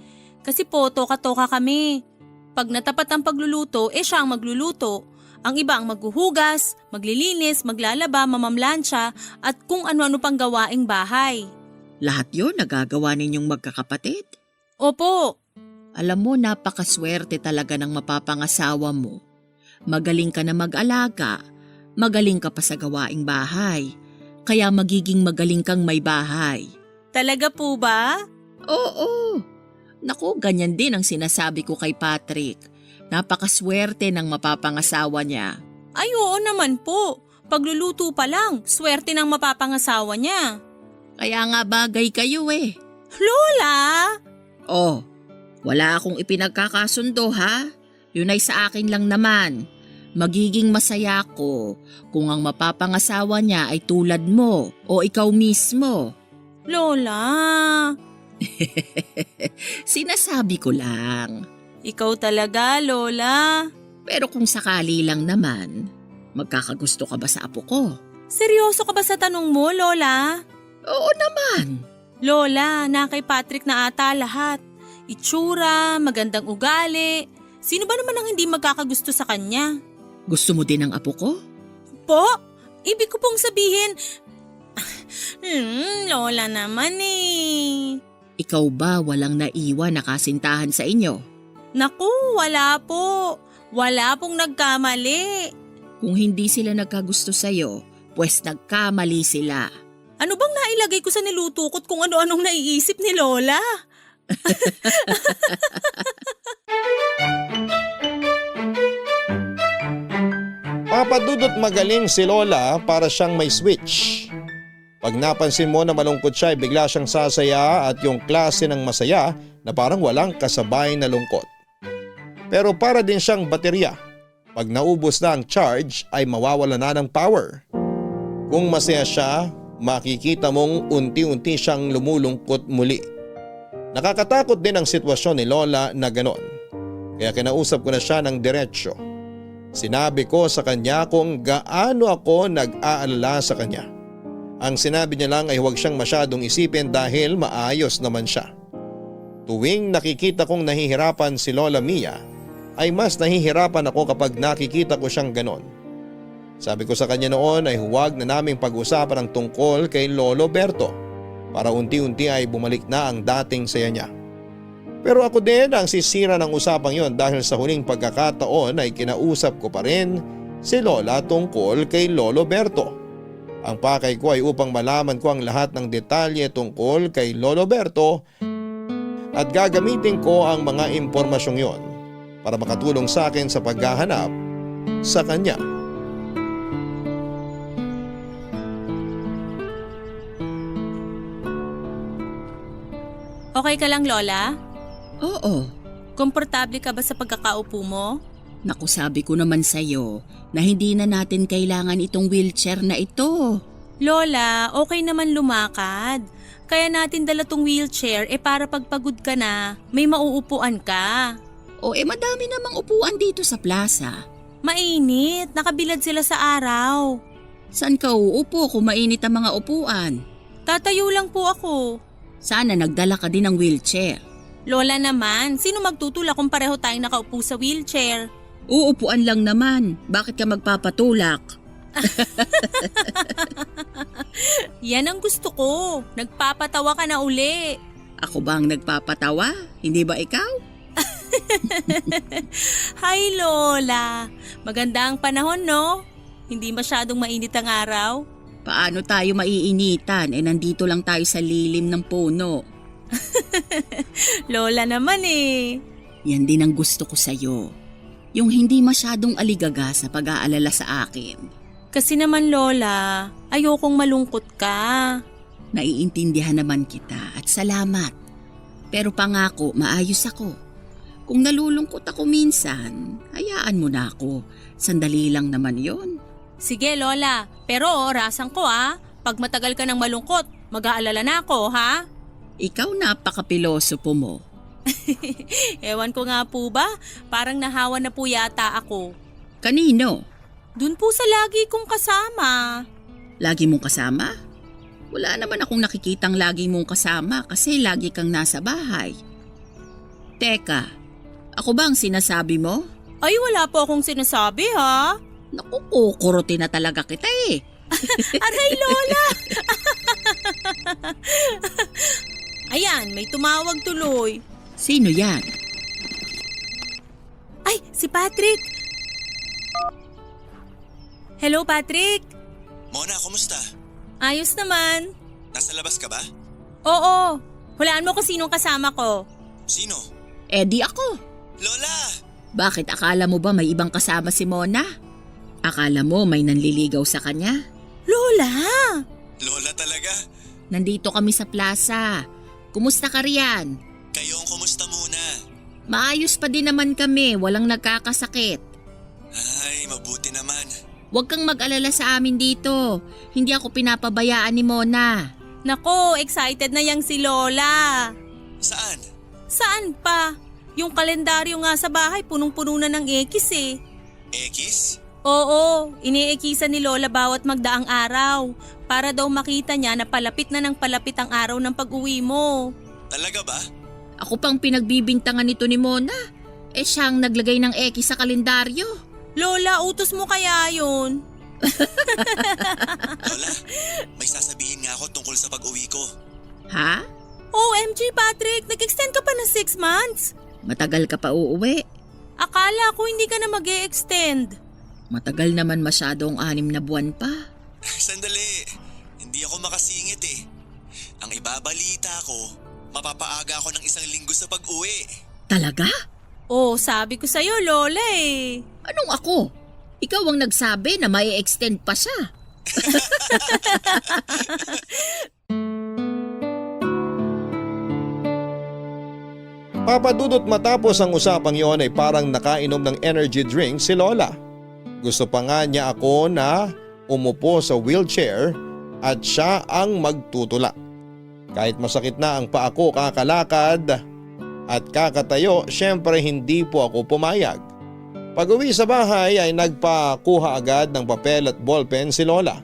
Kasi po, toka-toka kami. Pag natapat ang pagluluto, siya ang magluluto. Ang iba ang maghuhugas, maglilinis, maglalaba, mamamlansya at kung ano-ano pang gawaing bahay. Lahat yun nagagawa ninyong magkakapatid? Opo. Alam mo, napakaswerte talaga ng mapapangasawa mo. Magaling ka na mag-alaga, magaling ka pa sa gawaing bahay, kaya magiging magaling kang may bahay. Talaga po ba? Oo. Naku, ganyan din ang sinasabi ko kay Patrick. Napakaswerte ng mapapangasawa niya. Ay oo naman po. Pagluluto pa lang, swerte ng mapapangasawa niya. Kaya nga bagay kayo eh. Lola! Oh, wala akong ipinagkakasundo ha. Yun ay sa akin lang naman. Magiging masaya ako kung ang mapapangasawa niya ay tulad mo o ikaw mismo. Lola! Sinasabi ko lang. Ikaw talaga, Lola. Pero kung sakali lang naman, magkakagusto ka ba sa apo ko? Seryoso ka ba sa tanong mo, Lola? Oo naman. Lola, na kay Patrick na ata lahat. Itsura, magandang ugali. Sino ba naman ang hindi magkakagusto sa kanya? Gusto mo din ang apo ko? Po? Ibig ko pong sabihin… Lola naman eh. Ikaw ba walang naiwan na kasintahan sa inyo? Naku, wala po. Wala pong nagkamali. Kung hindi sila nagkagusto sa'yo, pues nagkamali sila. Ano bang nailagay ko sa niluto ko't kung ano-anong naiisip ni Lola? Papadudot magaling si Lola para siyang may switch. Pag napansin mo na malungkot siya ay bigla siyang sasaya at yung klase ng masaya na parang walang kasabay na lungkot. Pero para din siyang baterya. Pag naubos na ang charge ay mawawala na ng power. Kung masaya siya, makikita mong unti-unti siyang lumulungkot muli. Nakakatakot din ang sitwasyon ni Lola na ganon. Kaya kinausap ko na siya ng diretsyo. Sinabi ko sa kanya kung gaano ako nag-aalala sa kanya. Ang sinabi niya lang ay huwag siyang masyadong isipin dahil maayos naman siya. Tuwing nakikita kong nahihirapan si Lola Mia, ay mas nahihirapan ako kapag nakikita ko siyang ganon. Sabi ko sa kanya noon ay huwag na naming pag-usapan ang tungkol kay Lolo Berto para unti-unti ay bumalik na ang dating saya niya. Pero ako din ang sisira ng usapang yon dahil sa huling pagkakataon ay kinausap ko pa rin si Lola tungkol kay Lolo Berto. Ang pakay ko ay upang malaman ko ang lahat ng detalye tungkol kay Lolo Berto at gagamitin ko ang mga impormasyong yon para makatulong sa akin sa paghahanap sa kanya. Okay ka lang, Lola? Oo. Komportable ka ba sa pagkakaupo mo? Naku, sabi ko naman sa'yo na hindi na natin kailangan itong wheelchair na ito. Lola, okay naman lumakad. Kaya natin dala tong wheelchair para pagpagod ka na, may mauupuan ka. O madami namang upuan dito sa plaza. Mainit, nakabilad sila sa araw. Saan ka uupo kung mainit ang mga upuan? Tatayo lang po ako. Sana nagdala ka din ng wheelchair. Lola naman, sino magtutulak kung pareho tayong nakaupo sa wheelchair? Uupuan lang naman. Bakit ka magpapatulak? Yan ang gusto ko. Nagpapatawa ka na uli. Ako ba ang nagpapatawa? Hindi ba ikaw? Hi Lola. Maganda ang panahon, no? Hindi masyadong mainit ang araw. Paano tayo maiinitan? Nandito lang tayo sa lilim ng puno. Lola naman eh. Yan din ang gusto ko sa'yo. Yung hindi masyadong aligaga sa pag-aalala sa akin. Kasi naman Lola, ayokong malungkot ka. Naiintindihan naman kita at salamat. Pero pangako, maayos ako. Kung nalulungkot ako minsan, hayaan mo na ako. Sandali lang naman yon. Sige Lola, pero orasan ko Pag matagal ka ng malungkot, mag-aalala na ako ha? Ikaw napaka-pilosopo mo. Ewan ko nga po ba, parang nahawa na po yata ako. Kanino? Dun po sa lagi kong kasama. Lagi mong kasama? Wala naman akong nakikitang lagi mong kasama kasi lagi kang nasa bahay. Teka, ako ba ang sinasabi mo? Ay wala po akong sinasabi ha. Naku, kukurutin na talaga kita eh. Aray Lola! Ayan, may tumawag tuloy. Sino yan? Ay, si Patrick! Hello Patrick! Mona, kumusta? Ayos naman. Nasa labas ka ba? Oo, hulaan mo kung sinong kasama ko. Sino? Di ako. Lola! Bakit akala mo ba may ibang kasama si Mona? Akala mo may nanliligaw sa kanya? Lola! Lola talaga? Nandito kami sa plaza. Kumusta ka riyan? Kayong kumusta muna? Maayos pa din naman kami, walang nagkakasakit. Ay, mabuti naman. Huwag kang mag-alala sa amin dito. Hindi ako pinapabayaan ni Mona. Nako, excited na yang si Lola. Saan? Saan pa? Yung kalendaryo nga sa bahay punong-puno na ng ekis eh. Ekis? Oo, iniikisan ni Lola bawat magdaang araw para daw makita niya na palapit na ng palapit ang araw ng pag-uwi mo. Talaga ba? Ako pang pinagbibintangan nito ni Mona. Siyang naglagay ng X sa kalendaryo. Lola, utos mo kaya yun? Lola, may sasabihin nga ako tungkol sa pag-uwi ko. Ha? OMG Patrick, nag-extend ka pa ng 6 months? Matagal ka pa uuwi. Akala ko hindi ka na mag-e-extend. Matagal naman masyadong 6 na buwan pa. Sandali, hindi ako makasingit eh. Ang ibabalita ko, mapapaaga ako ng 1 linggo sa pag-uwi. Talaga? Oh, sabi ko sa'yo, Lola eh. Anong ako? Ikaw ang nagsabi na may extend pa siya. Papadudot matapos ang usapang yon ay parang nakainom ng energy drink si Lola. Gusto pa nga niya ako na umupo sa wheelchair at siya ang magtutulak. Kahit masakit na ang paa ko kakalakad at kakatayo, syempre hindi po ako pumayag. Pag-uwi sa bahay ay nagpakuha agad ng papel at ballpen si Lola.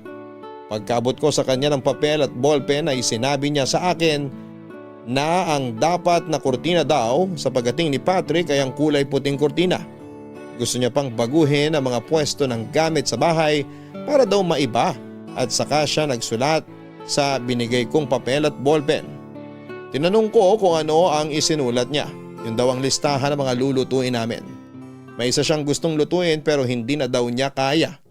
Pagkabot ko sa kanya ng papel at ballpen ay sinabi niya sa akin na ang dapat na kurtina daw sa pagdating ni Patrick ay ang kulay puting kurtina. Gusto niya pang baguhin ang mga pwesto ng gamit sa bahay para daw maiba at saka siya nagsulat sa binigay kong papel at ballpen. Tinanong ko kung ano ang isinulat niya. Yun daw ang listahan ng mga lulutuin namin. May isa siyang gustong lutuin pero hindi na daw niya kaya.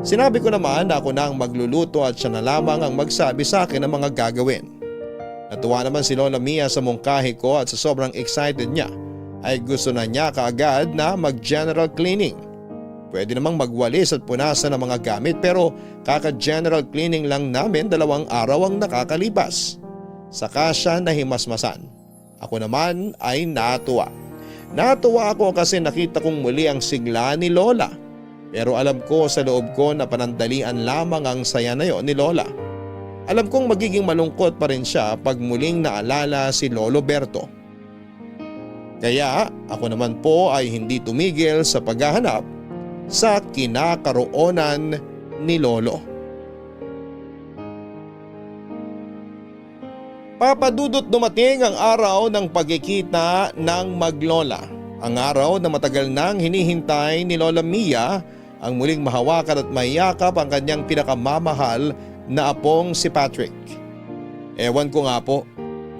Sinabi ko naman na ako na ang magluluto at siya na lamang ang magsabi sa akin ng mga gagawin. Natuwa naman si Lola Mia sa mungkahi ko at sa sobrang excited niya ay gusto na niya kaagad na mag-general cleaning. Pwede namang magwalis at punasan ng mga gamit pero kaka-general cleaning lang namin 2 araw ang nakakalipas. Saka siya nahimasmasan. Ako naman ay natuwa. Natuwa ako kasi nakita kong muli ang sigla ni Lola. Pero alam ko sa loob ko na panandalian lamang ang saya na yon ni Lola. Alam kong magiging malungkot pa rin siya pag muling naalala si Lolo Berto. Kaya ako naman po ay hindi tumigil sa paghahanap sa kinakaroonan ni Lolo. Papadudot dumating ang araw ng pagkikita ng maglola. Ang araw na matagal nang hinihintay ni Lola Mia, ang muling mahawakan at mayakap ang kanyang pinakamamahal na apong si Patrick. Ewan ko nga po,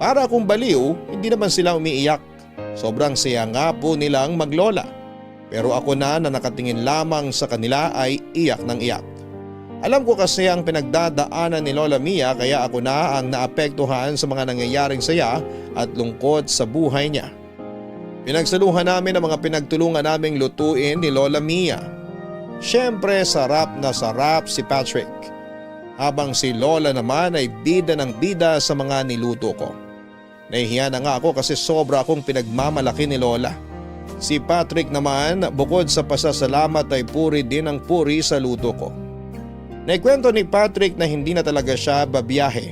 para akong baliw, hindi naman sila umiiyak. Sobrang saya nga po nilang maglola. Pero ako na nakatingin lamang sa kanila ay iyak ng iyak. Alam ko kasi ang pinagdadaanan ni Lola Mia kaya ako na ang naapektuhan sa mga nangyayaring saya at lungkot sa buhay niya. Pinagsaluhan namin ang mga pinagtulungan naming lutuin ni Lola Mia. Siyempre sarap na sarap si Patrick. Habang si Lola naman ay bida ng bida sa mga niluto ko. Nahihiya na nga ako kasi sobra akong pinagmamalaki ni Lola. Si Patrick naman bukod sa pasasalamat ay puri din ang puri sa luto ko. Naikwento ni Patrick na hindi na talaga siya babiyahe.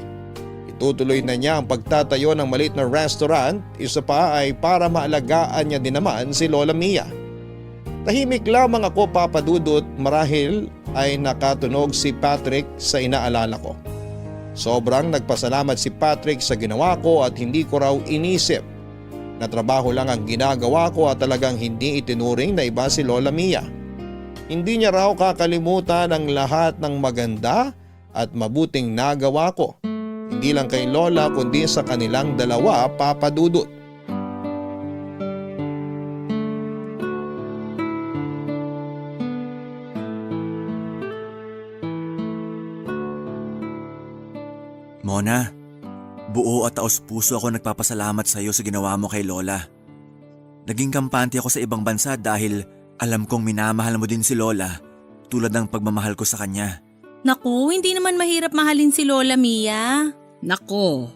Itutuloy na niya ang pagtatayo ng maliit na restaurant, isa pa ay para maalagaan niya din naman si Lola Mia. Tahimik lamang ako papadudot marahil ay nakatunog si Patrick sa inaalala ko. Sobrang nagpasalamat si Patrick sa ginawa ko at hindi ko raw inisip na trabaho lang ang ginagawa ko at talagang hindi itinuring na iba si Lola Mia. Hindi niya raw kakalimutan ang lahat ng maganda at mabuting nagawa ko. Hindi lang kay Lola kundi sa kanilang dalawa papadudot. Mona, buo at taos puso ako nagpapasalamat sa iyo sa ginawa mo kay Lola. Naging kampante ako sa ibang bansa dahil alam kong minamahal mo din si Lola tulad ng pagmamahal ko sa kanya. Naku, hindi naman mahirap mahalin si Lola Mia. Nako,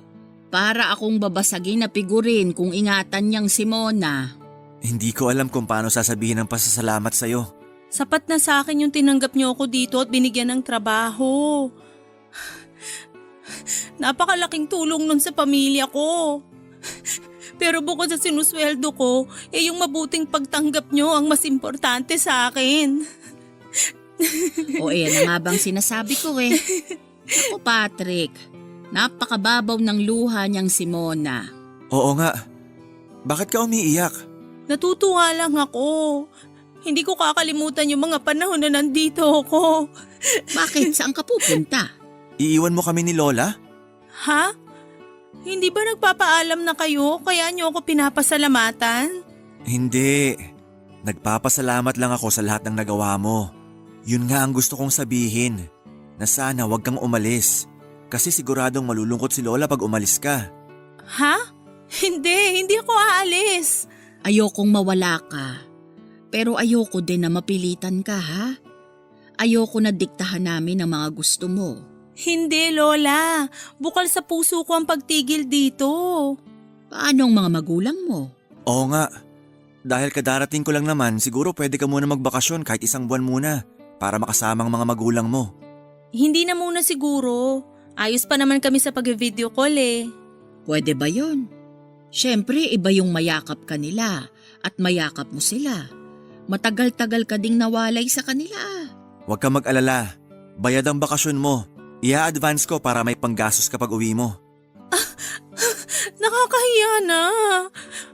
para akong babasagin na figurin kung ingatan niyang si Mona. Hindi ko alam kung paano sasabihin ang pasasalamat sa iyo. Sapat na sa akin yung tinanggap niyo ako dito at binigyan ng trabaho. Napakalaking tulong nun sa pamilya ko. Pero bukod sa sinusweldo ko, yung mabuting pagtanggap nyo ang mas importante sa akin. O yan na nga bang sinasabi ko eh. Ako Patrick, napakababaw ng luha niyang si Mona. Oo nga. Bakit ka umiiyak? Natutuwa lang ako. Hindi ko kakalimutan yung mga panahon na nandito ako. Bakit? Saan ka pupunta? Iiwan mo kami ni Lola? Ha? Hindi ba nagpapaalam na kayo kaya niyo ako pinapasalamatan? Hindi. Nagpapasalamat lang ako sa lahat ng nagawa mo. Yun nga ang gusto kong sabihin, na sana wag kang umalis. Kasi siguradong malulungkot si Lola pag umalis ka. Ha? Hindi ako aalis. Ayokong mawala ka. Pero ayoko din na mapilitan ka, ha? Ayoko na diktahan namin ang mga gusto mo. Hindi, Lola. Bukal sa puso ko ang pagtigil dito. Paano ang mga magulang mo? Oo nga. Dahil kadarating ko lang naman, siguro pwede ka muna magbakasyon kahit 1 buwan muna para makasama ang mga magulang mo. Hindi na muna siguro. Ayos pa naman kami sa pag-video call eh. Pwede ba yon? Siyempre, iba yung mayakap ka nila at mayakap mo sila. Matagal-tagal ka ding nawalay sa kanila. Huwag kang mag-alala. Bayad ang bakasyon mo. I-advance ko para may panggastos kapag uwi mo. Nakakahiya na.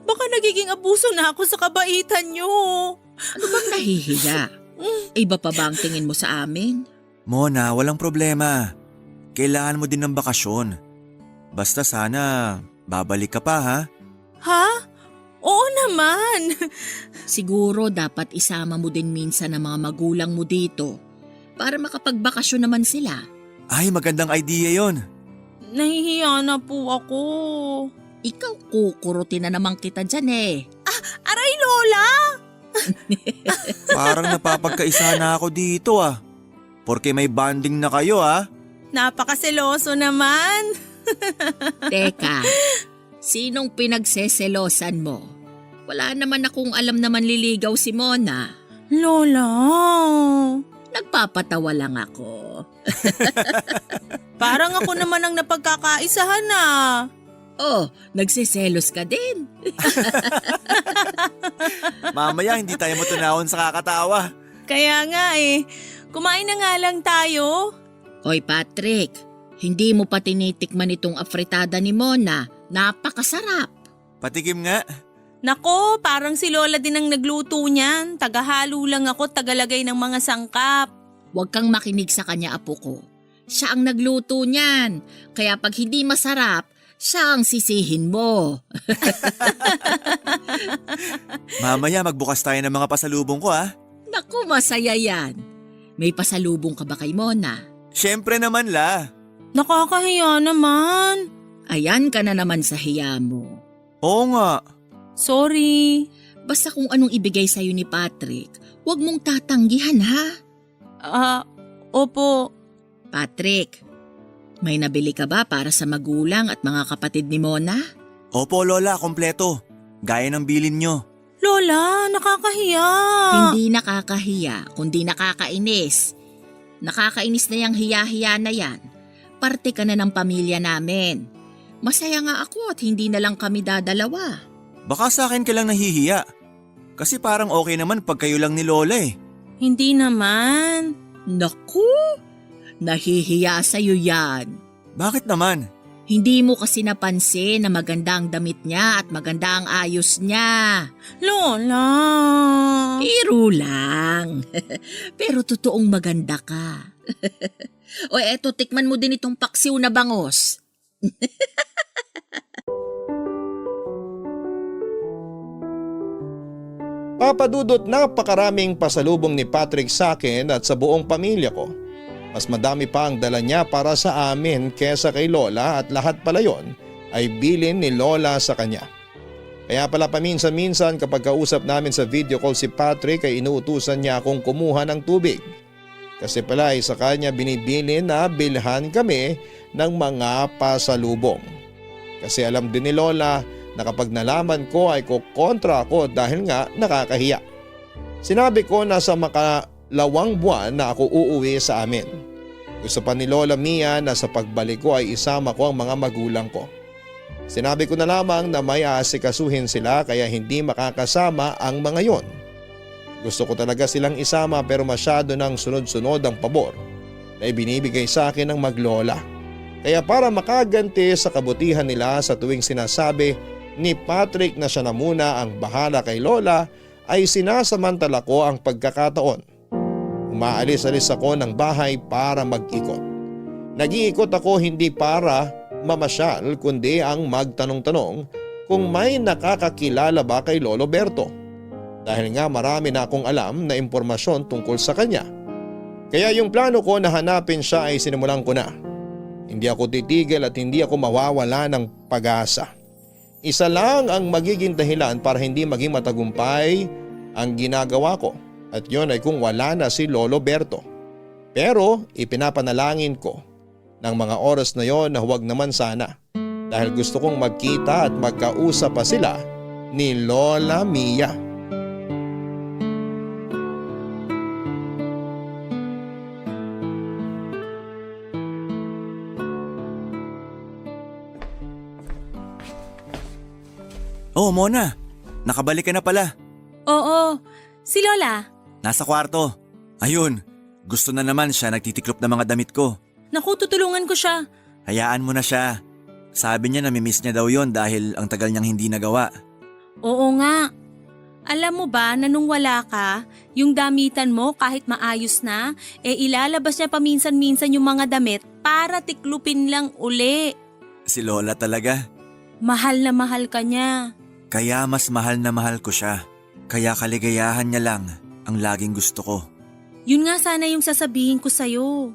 Baka nagiging abuso na ako sa kabaitan nyo. Ano bang nahihiya? Iba pa ba ang tingin mo sa amin? Mona, walang problema. Kailangan mo din ng bakasyon. Basta sana babalik ka pa, ha? Ha? Oo naman. Siguro dapat isama mo din minsan ang mga magulang mo dito para makapagbakasyon naman sila. Ay, magandang idea yon. Nahihiya na po ako. Ikaw kukurutin na naman kita dyan eh. Aray, Lola! Parang napapagkaisa na ako dito, ah. Porque may bonding na kayo, ah. Napakaseloso naman. Teka, sinong pinagseselosan mo? Wala naman akong alam na manliligaw si Mona. Lola. Nagpapatawa lang ako. Parang ako naman ang napagkakaisahan na. Oh, nagseselos ka din. Mamaya hindi tayo matunawon sa kakatawa. Kaya nga eh. Kumain na nga lang tayo. Hoy Patrick, hindi mo pa tinitikman itong afritada ni Mona. Napakasarap. Patikim nga. Nako, parang si Lola din ang nagluto niyan. Tagahalo lang ako, tagalagay ng mga sangkap. Huwag kang makinig sa kanya, apo ko. Siya ang nagluto niyan. Kaya pag hindi masarap, siya ang sisihin mo. Mamaya magbukas tayo ng mga pasalubong ko, ah. Naku, masaya yan. May pasalubong ka ba kay Mona? Siyempre naman, la. Nakakahiya naman. Ayan ka na naman sa hiya mo. Oo nga. Sorry. Basta kung anong ibigay sa'yo ni Patrick, huwag mong tatanggihan, ha? Opo. Patrick, may nabili ka ba para sa magulang at mga kapatid ni Mona? Opo, Lola, kompleto. Gaya ng bilin nyo. Lola, nakakahiya. Hindi nakakahiya, kundi nakakainis. Nakakainis na yung hiya-hiya na yan. Parte ka na ng pamilya namin. Masaya nga ako at hindi na lang kami dadalawa. Baka sa akin ka lang nahihiya. Kasi parang okay naman pag kayo lang ni Lola eh. Hindi naman. Naku, nahihiya sa'yo yan. Bakit naman? Hindi mo kasi napansin na maganda ang damit niya at maganda ang ayos niya. Lola. Biro lang. Pero totoong maganda ka. O eto, tikman mo din itong paksiw na bangos. Papadudot, napakaraming pasalubong ni Patrick sa akin at sa buong pamilya ko. Mas madami pa ang dala niya para sa amin kesa kay Lola at lahat pala yon ay bilin ni Lola sa kanya. Kaya pala paminsan-minsan kapag kausap namin sa video call si Patrick ay inuutusan niya akong kumuha ng tubig. Kasi pala ay sa kanya binibili na bilhan kami ng mga pasalubong. Kasi alam din ni Lola na kapag nalaman ko ay kukontra ako dahil nga nakakahiya. Sinabi ko na sa makalawang buwan na ako uuwi sa amin. Gusto pa ni Lola Mia na sa pagbalik ko ay isama ko ang mga magulang ko. Sinabi ko na lamang na may aasikasuhin sila kaya hindi makakasama ang mga yon. Gusto ko talaga silang isama pero masyado nang sunod-sunod ang pabor na ibinibigay sa akin ng maglola. Kaya para makaganti sa kabutihan nila sa tuwing sinasabi ni Patrick na siya na muna ang bahala kay Lola ay sinasamantala ko ang pagkakataon. Umaalis-alis ako ng bahay para mag-ikot. Nag-iikot ako hindi para mamasyal kundi ang magtanong-tanong kung may nakakakilala ba kay Lolo Berto. Dahil nga marami na akong alam na impormasyon tungkol sa kanya. Kaya yung plano ko na hanapin siya ay sinimulan ko na. Hindi ako titigil at hindi ako mawawala ng pag-asa. Isa lang ang magiging dahilan para hindi maging matagumpay ang ginagawa ko at yon ay kung wala na si Lolo Berto. Pero ipinapanalangin ko ng mga oras na yon na huwag naman sana dahil gusto kong magkita at magkausap pa sila ni Lola Mia. Oh, Mona, nakabalik ka na pala. Oo, si Lola. Nasa kwarto. Ayun, gusto na naman siya nagtitiklop ng mga damit ko. Naku, tutulungan ko siya. Hayaan mo na siya. Sabi niya namimiss niya daw yon dahil ang tagal niyang hindi nagawa. Oo nga. Alam mo ba na nung wala ka, yung damitan mo kahit maayos na, ilalabas niya paminsan-minsan yung mga damit para tiklupin lang uli. Si Lola talaga. Mahal na mahal ka niya. Kaya mas mahal na mahal ko siya. Kaya kaligayahan niya lang ang laging gusto ko. Yun nga sana yung sasabihin ko sa'yo.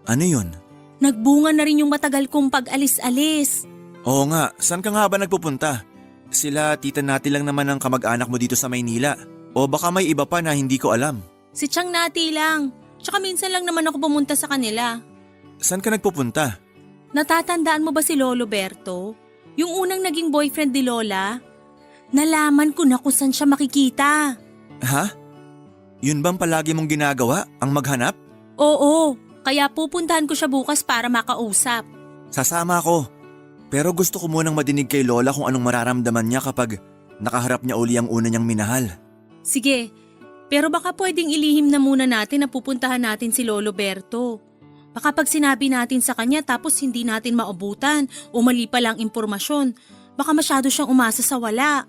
Ano yun? Nagbunga na rin yung matagal kong pag-alis-alis. Oo nga, saan ka nga ba nagpupunta? Sila tita Nati lang naman ang kamag-anak mo dito sa Maynila. O baka may iba pa na hindi ko alam. Si Chang Nati lang. Tsaka minsan lang naman ako pumunta sa kanila. Saan ka nagpupunta? Natatandaan mo ba si Lolo Berto? Yung unang naging boyfriend ni Lola? Nalaman ko na kung saan siya makikita. Ha? Yun bang palagi mong ginagawa? Ang maghanap? Oo, kaya pupuntahan ko siya bukas para makausap. Sasama ako. Pero gusto ko munang madinig kay Lola kung anong mararamdaman niya kapag nakaharap niya uli ang una niyang minahal. Sige, pero baka pwedeng ilihim na muna natin na pupuntahan natin si Lolo Berto. Baka pag sinabi natin sa kanya tapos hindi natin maabutan o mali pa lang impormasyon, baka masyado siyang umasa sa wala.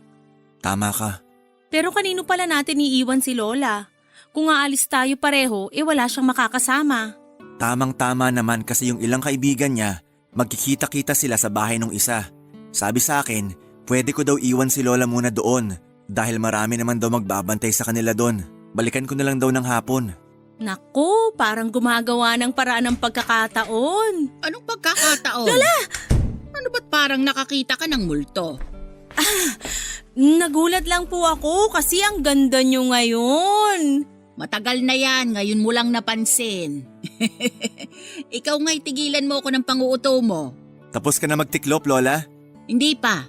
Tama ka. Pero kanino pala natin iiwan si Lola? Kung aalis tayo pareho, wala siyang makakasama. Tamang-tama naman kasi yung ilang kaibigan niya, magkikita-kita sila sa bahay ng isa. Sabi sa akin, pwede ko daw iwan si Lola muna doon dahil marami naman daw magbabantay sa kanila doon. Balikan ko na lang daw ng hapon. Naku, parang gumagawa ng paraan ng pagkakataon. Anong pagkakataon? Lola! Ano ba't parang nakakita ka ng multo? Nagulat lang po ako kasi ang ganda niyo ngayon. Matagal na yan, ngayon mo lang napansin. Ikaw nga'y tigilan mo ako ng panguuto mo. Tapos ka na magtiklop, Lola? Hindi pa.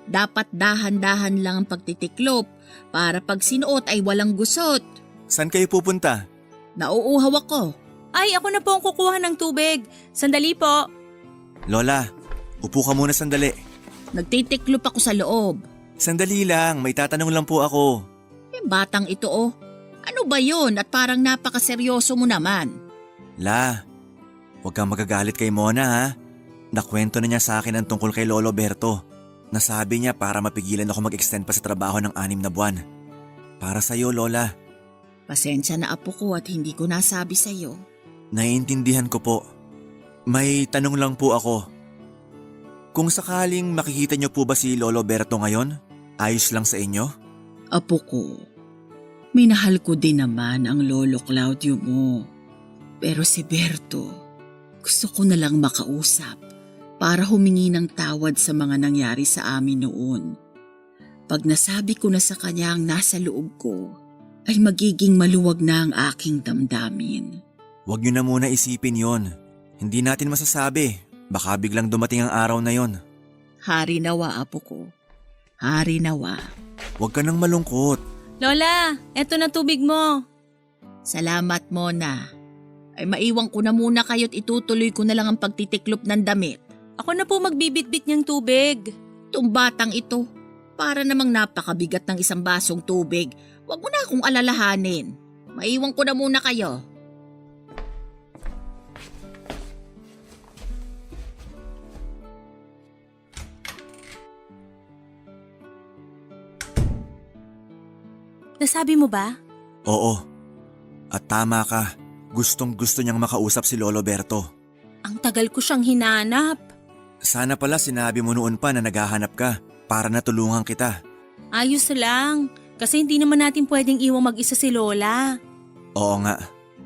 Dapat dahan-dahan lang ang pagtitiklop para pag sinuot ay walang gusot. Saan kayo pupunta? Nauuhaw ako. Ay, ako na po ang kukuha ng tubig. Sandali po. Lola, upo ka muna sandali. Nagtitiklop ako sa loob. Sandali lang, may tatanong lang po ako. Batang ito oh. Ano ba yon at parang napakaseryoso mo naman? La, huwag kang magagalit kay Mona ha. Nakwento na niya sa akin ang tungkol kay Lolo Berto. Nasabi niya para mapigilan ako mag-extend pa sa trabaho ng 6 na buwan. Para sa'yo, Lola. Pasensya na apo ko at hindi ko nasabi sa'yo. Naiintindihan ko po. May tanong lang po ako. Kung sakaling makikita niyo po ba si Lolo Berto ngayon, ayos lang sa inyo? Apo ko, minahal ko din naman ang Lolo Claudio mo. Pero si Berto, gusto ko na lang makausap para humingi ng tawad sa mga nangyari sa amin noon. Pag nasabi ko na sa kanya ang nasa loob ko, ay magiging maluwag na ang aking damdamin. Huwag niyo na muna isipin yon. Hindi natin masasabi. Baka biglang dumating ang araw na yon. Hari nawa, apo ko. Hari nawa. Huwag ka nang malungkot. Lola, eto na tubig mo. Salamat, Mona. Ay maiwan ko na muna kayo't itutuloy ko na lang ang pagtitiklop ng damit. Ako na po magbibitbit niyang tubig. Itong batang ito, para namang napakabigat ng isang basong tubig. Huwag mo na akong alalahanin. Maiwan ko na muna kayo. Nasabi mo ba? Oo. At tama ka, gustong gusto niyang makausap si Lolo Berto. Ang tagal ko siyang hinanap. Sana pala sinabi mo noon pa na naghahanap ka para natulungan kita. Ayos lang, kasi hindi naman natin pwedeng iwang mag-isa si Lola. Oo nga.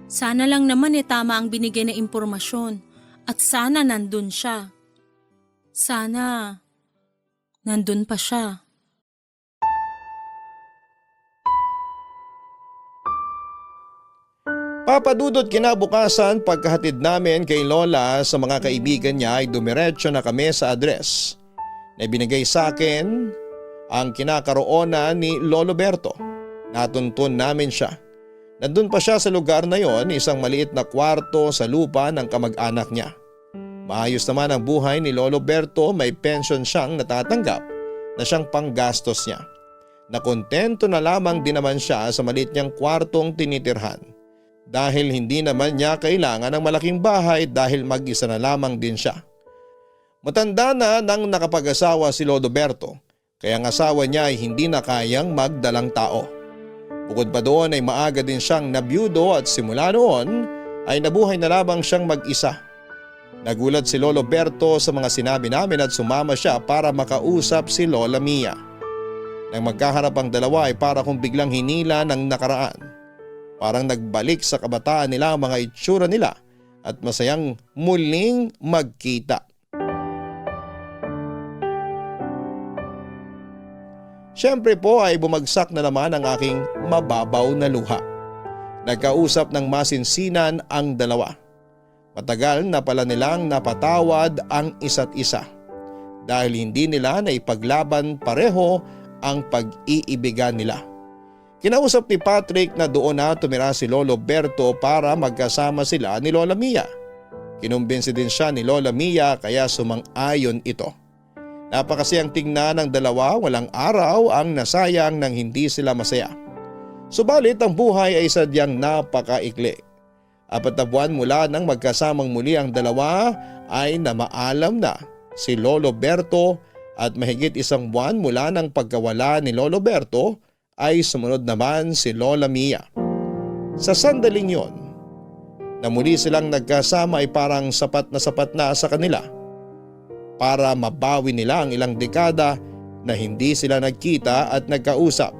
Sana lang naman tama ang binigay na impormasyon at sana nandun siya. Sana nandun pa siya. Papadudot kinabukasan pagkahatid namin kay Lola sa mga kaibigan niya ay dumiretso na kami sa address na binigay sa akin ang kinakaroonan ni Lolo Berto. Natuntun namin siya. Nandun pa siya sa lugar na yon, isang maliit na kwarto sa lupa ng kamag-anak niya. Maayos naman ang buhay ni Lolo Berto, may pension siyang natatanggap na siyang panggastos niya. Nakontento na lamang din naman siya sa maliit niyang kwartong tinitirhan. Dahil hindi naman niya kailangan ng malaking bahay dahil mag-isa na lamang din siya. Matanda na nang nakapag-asawa si Lolo Berto, kaya ang asawa niya ay hindi na kayang magdalang tao. Bukod pa doon ay maaga din siyang nabiyudo at simula noon ay nabuhay na lamang siyang mag-isa. Nagulat si Lolo Berto sa mga sinabi namin at sumama siya para makausap si Lola Mia. Nang magkaharap ang dalawa ay para kung biglang hinila ng nakaraan. Parang nagbalik sa kabataan nila ang mga itsura nila at masayang muling magkita. Siyempre po ay bumagsak na naman ang aking mababaw na luha. Nagkausap ng masinsinan ang dalawa. Matagal na pala nilang napatawad ang isa't isa dahil hindi nila naipaglaban pareho ang pag-iibigan nila. Kinausap ni Patrick na doon na tumira si Lolo Berto para magkasama sila ni Lola Mia. Kinumbinsi din siya ni Lola Mia kaya sumang-ayon ito. Napakasayang tingnan ng dalawa, walang araw ang nasayang nang hindi sila masaya. Subalit ang buhay ay sadyang napakaikli. 4 na buwan mula nang magkasamang muli ang dalawa ay namaalam na si Lolo Berto at mahigit 1 buwan mula nang pagkawala ni Lolo Berto ay sumunod naman si Lola Mia. Sa sandaling yon, na muli silang nagkasama ay parang sapat na sa kanila para mabawi nila ang ilang dekada na hindi sila nagkita at nagkausap.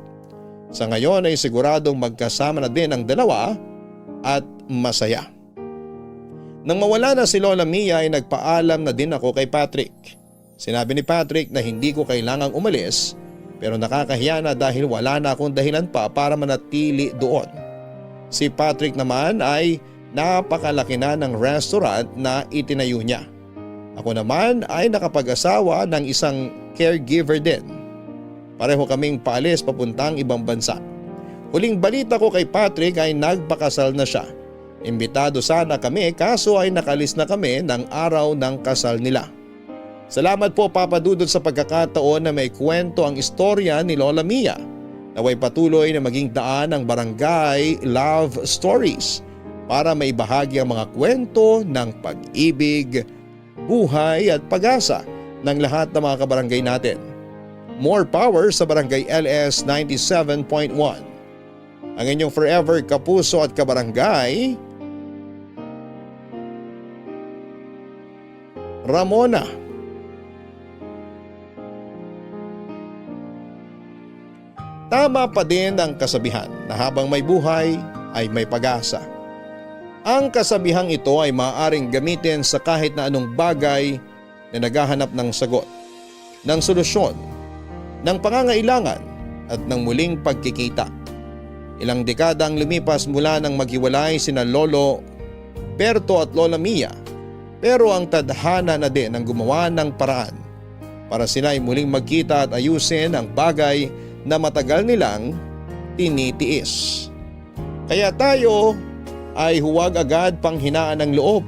Sa ngayon ay siguradong magkasama na din ang dalawa at masaya. Nang mawala na si Lola Mia ay nagpaalam na din ako kay Patrick. Sinabi ni Patrick na hindi ko kailangang umalis pero nakakahiya na dahil wala na akong dahilan pa para manatili doon. Si Patrick naman ay napakalaki na ng restaurant na itinayo niya. Ako naman ay nakapag-asawa ng isang caregiver din. Pareho kaming paalis papuntang ibang bansa. Huling balita ko kay Patrick ay nagpakasal na siya. Imbitado sana kami kaso ay nakalis na kami ng araw ng kasal nila. Salamat po Papa Dudut sa pagkakataon na may kwento ang istorya ni Lola Mia. Naway patuloy na maging daan ang Barangay Love Stories para maibahagi ang mga kwento ng pag-ibig, buhay at pag-asa ng lahat ng mga kabarangay natin. More power sa Barangay LS 97.1. Ang inyong forever kapuso at kabarangay, Ramona. Tama pa din ang kasabihan na habang may buhay ay may pag-asa. Ang kasabihang ito ay maaaring gamitin sa kahit na anong bagay na naghahanap ng sagot, ng solusyon, ng pangangailangan at ng muling pagkikita. Ilang dekada ang lumipas mula nang maghiwalay sina Lolo Berto at Lola Mia, pero ang tadhana na din ang gumawa ng paraan para sila ay muling magkita at ayusin ang bagay na matagal nilang tinitiis. Kaya tayo ay huwag agad panghinaan ng loob.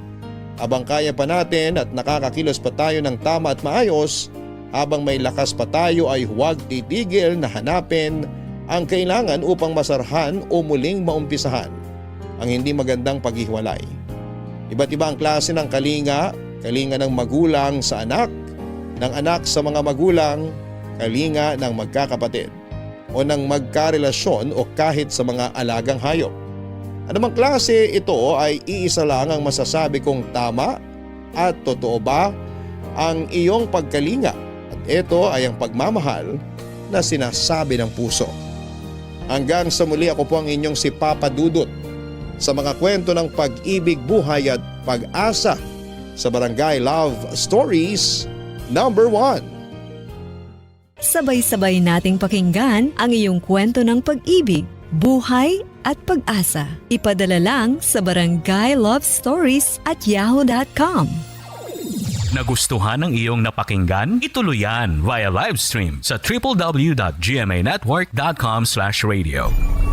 Habang kaya pa natin at nakakakilos pa tayo ng tama at maayos, habang may lakas pa tayo ay huwag titigil na hanapin ang kailangan upang masarhan o muling maumpisahan ang hindi magandang paghiwalay. Iba't iba ang klase ng kalinga, kalinga ng magulang sa anak, ng anak sa mga magulang, kalinga ng magkakapatid. o ng magkarelasyon o kahit sa mga alagang hayop. Anumang klase ito ay iisa lang ang masasabi kong tama at totoo ba ang iyong pagkalinga at ito ay ang pagmamahal na sinasabi ng puso. Hanggang sa muli, ako po ang inyong si Papa Dudut sa mga kwento ng pag-ibig, buhay at pag-asa sa Barangay Love Stories number 1. Sabay-sabay nating pakinggan ang iyong kwento ng pag-ibig, buhay at pag-asa. Ipadala lang sa barangaylovestories@yahoo.com. Nagustuhan ng iyong napakinggan? Ituloy yan via live stream sa www.gmanetwork.com/radio.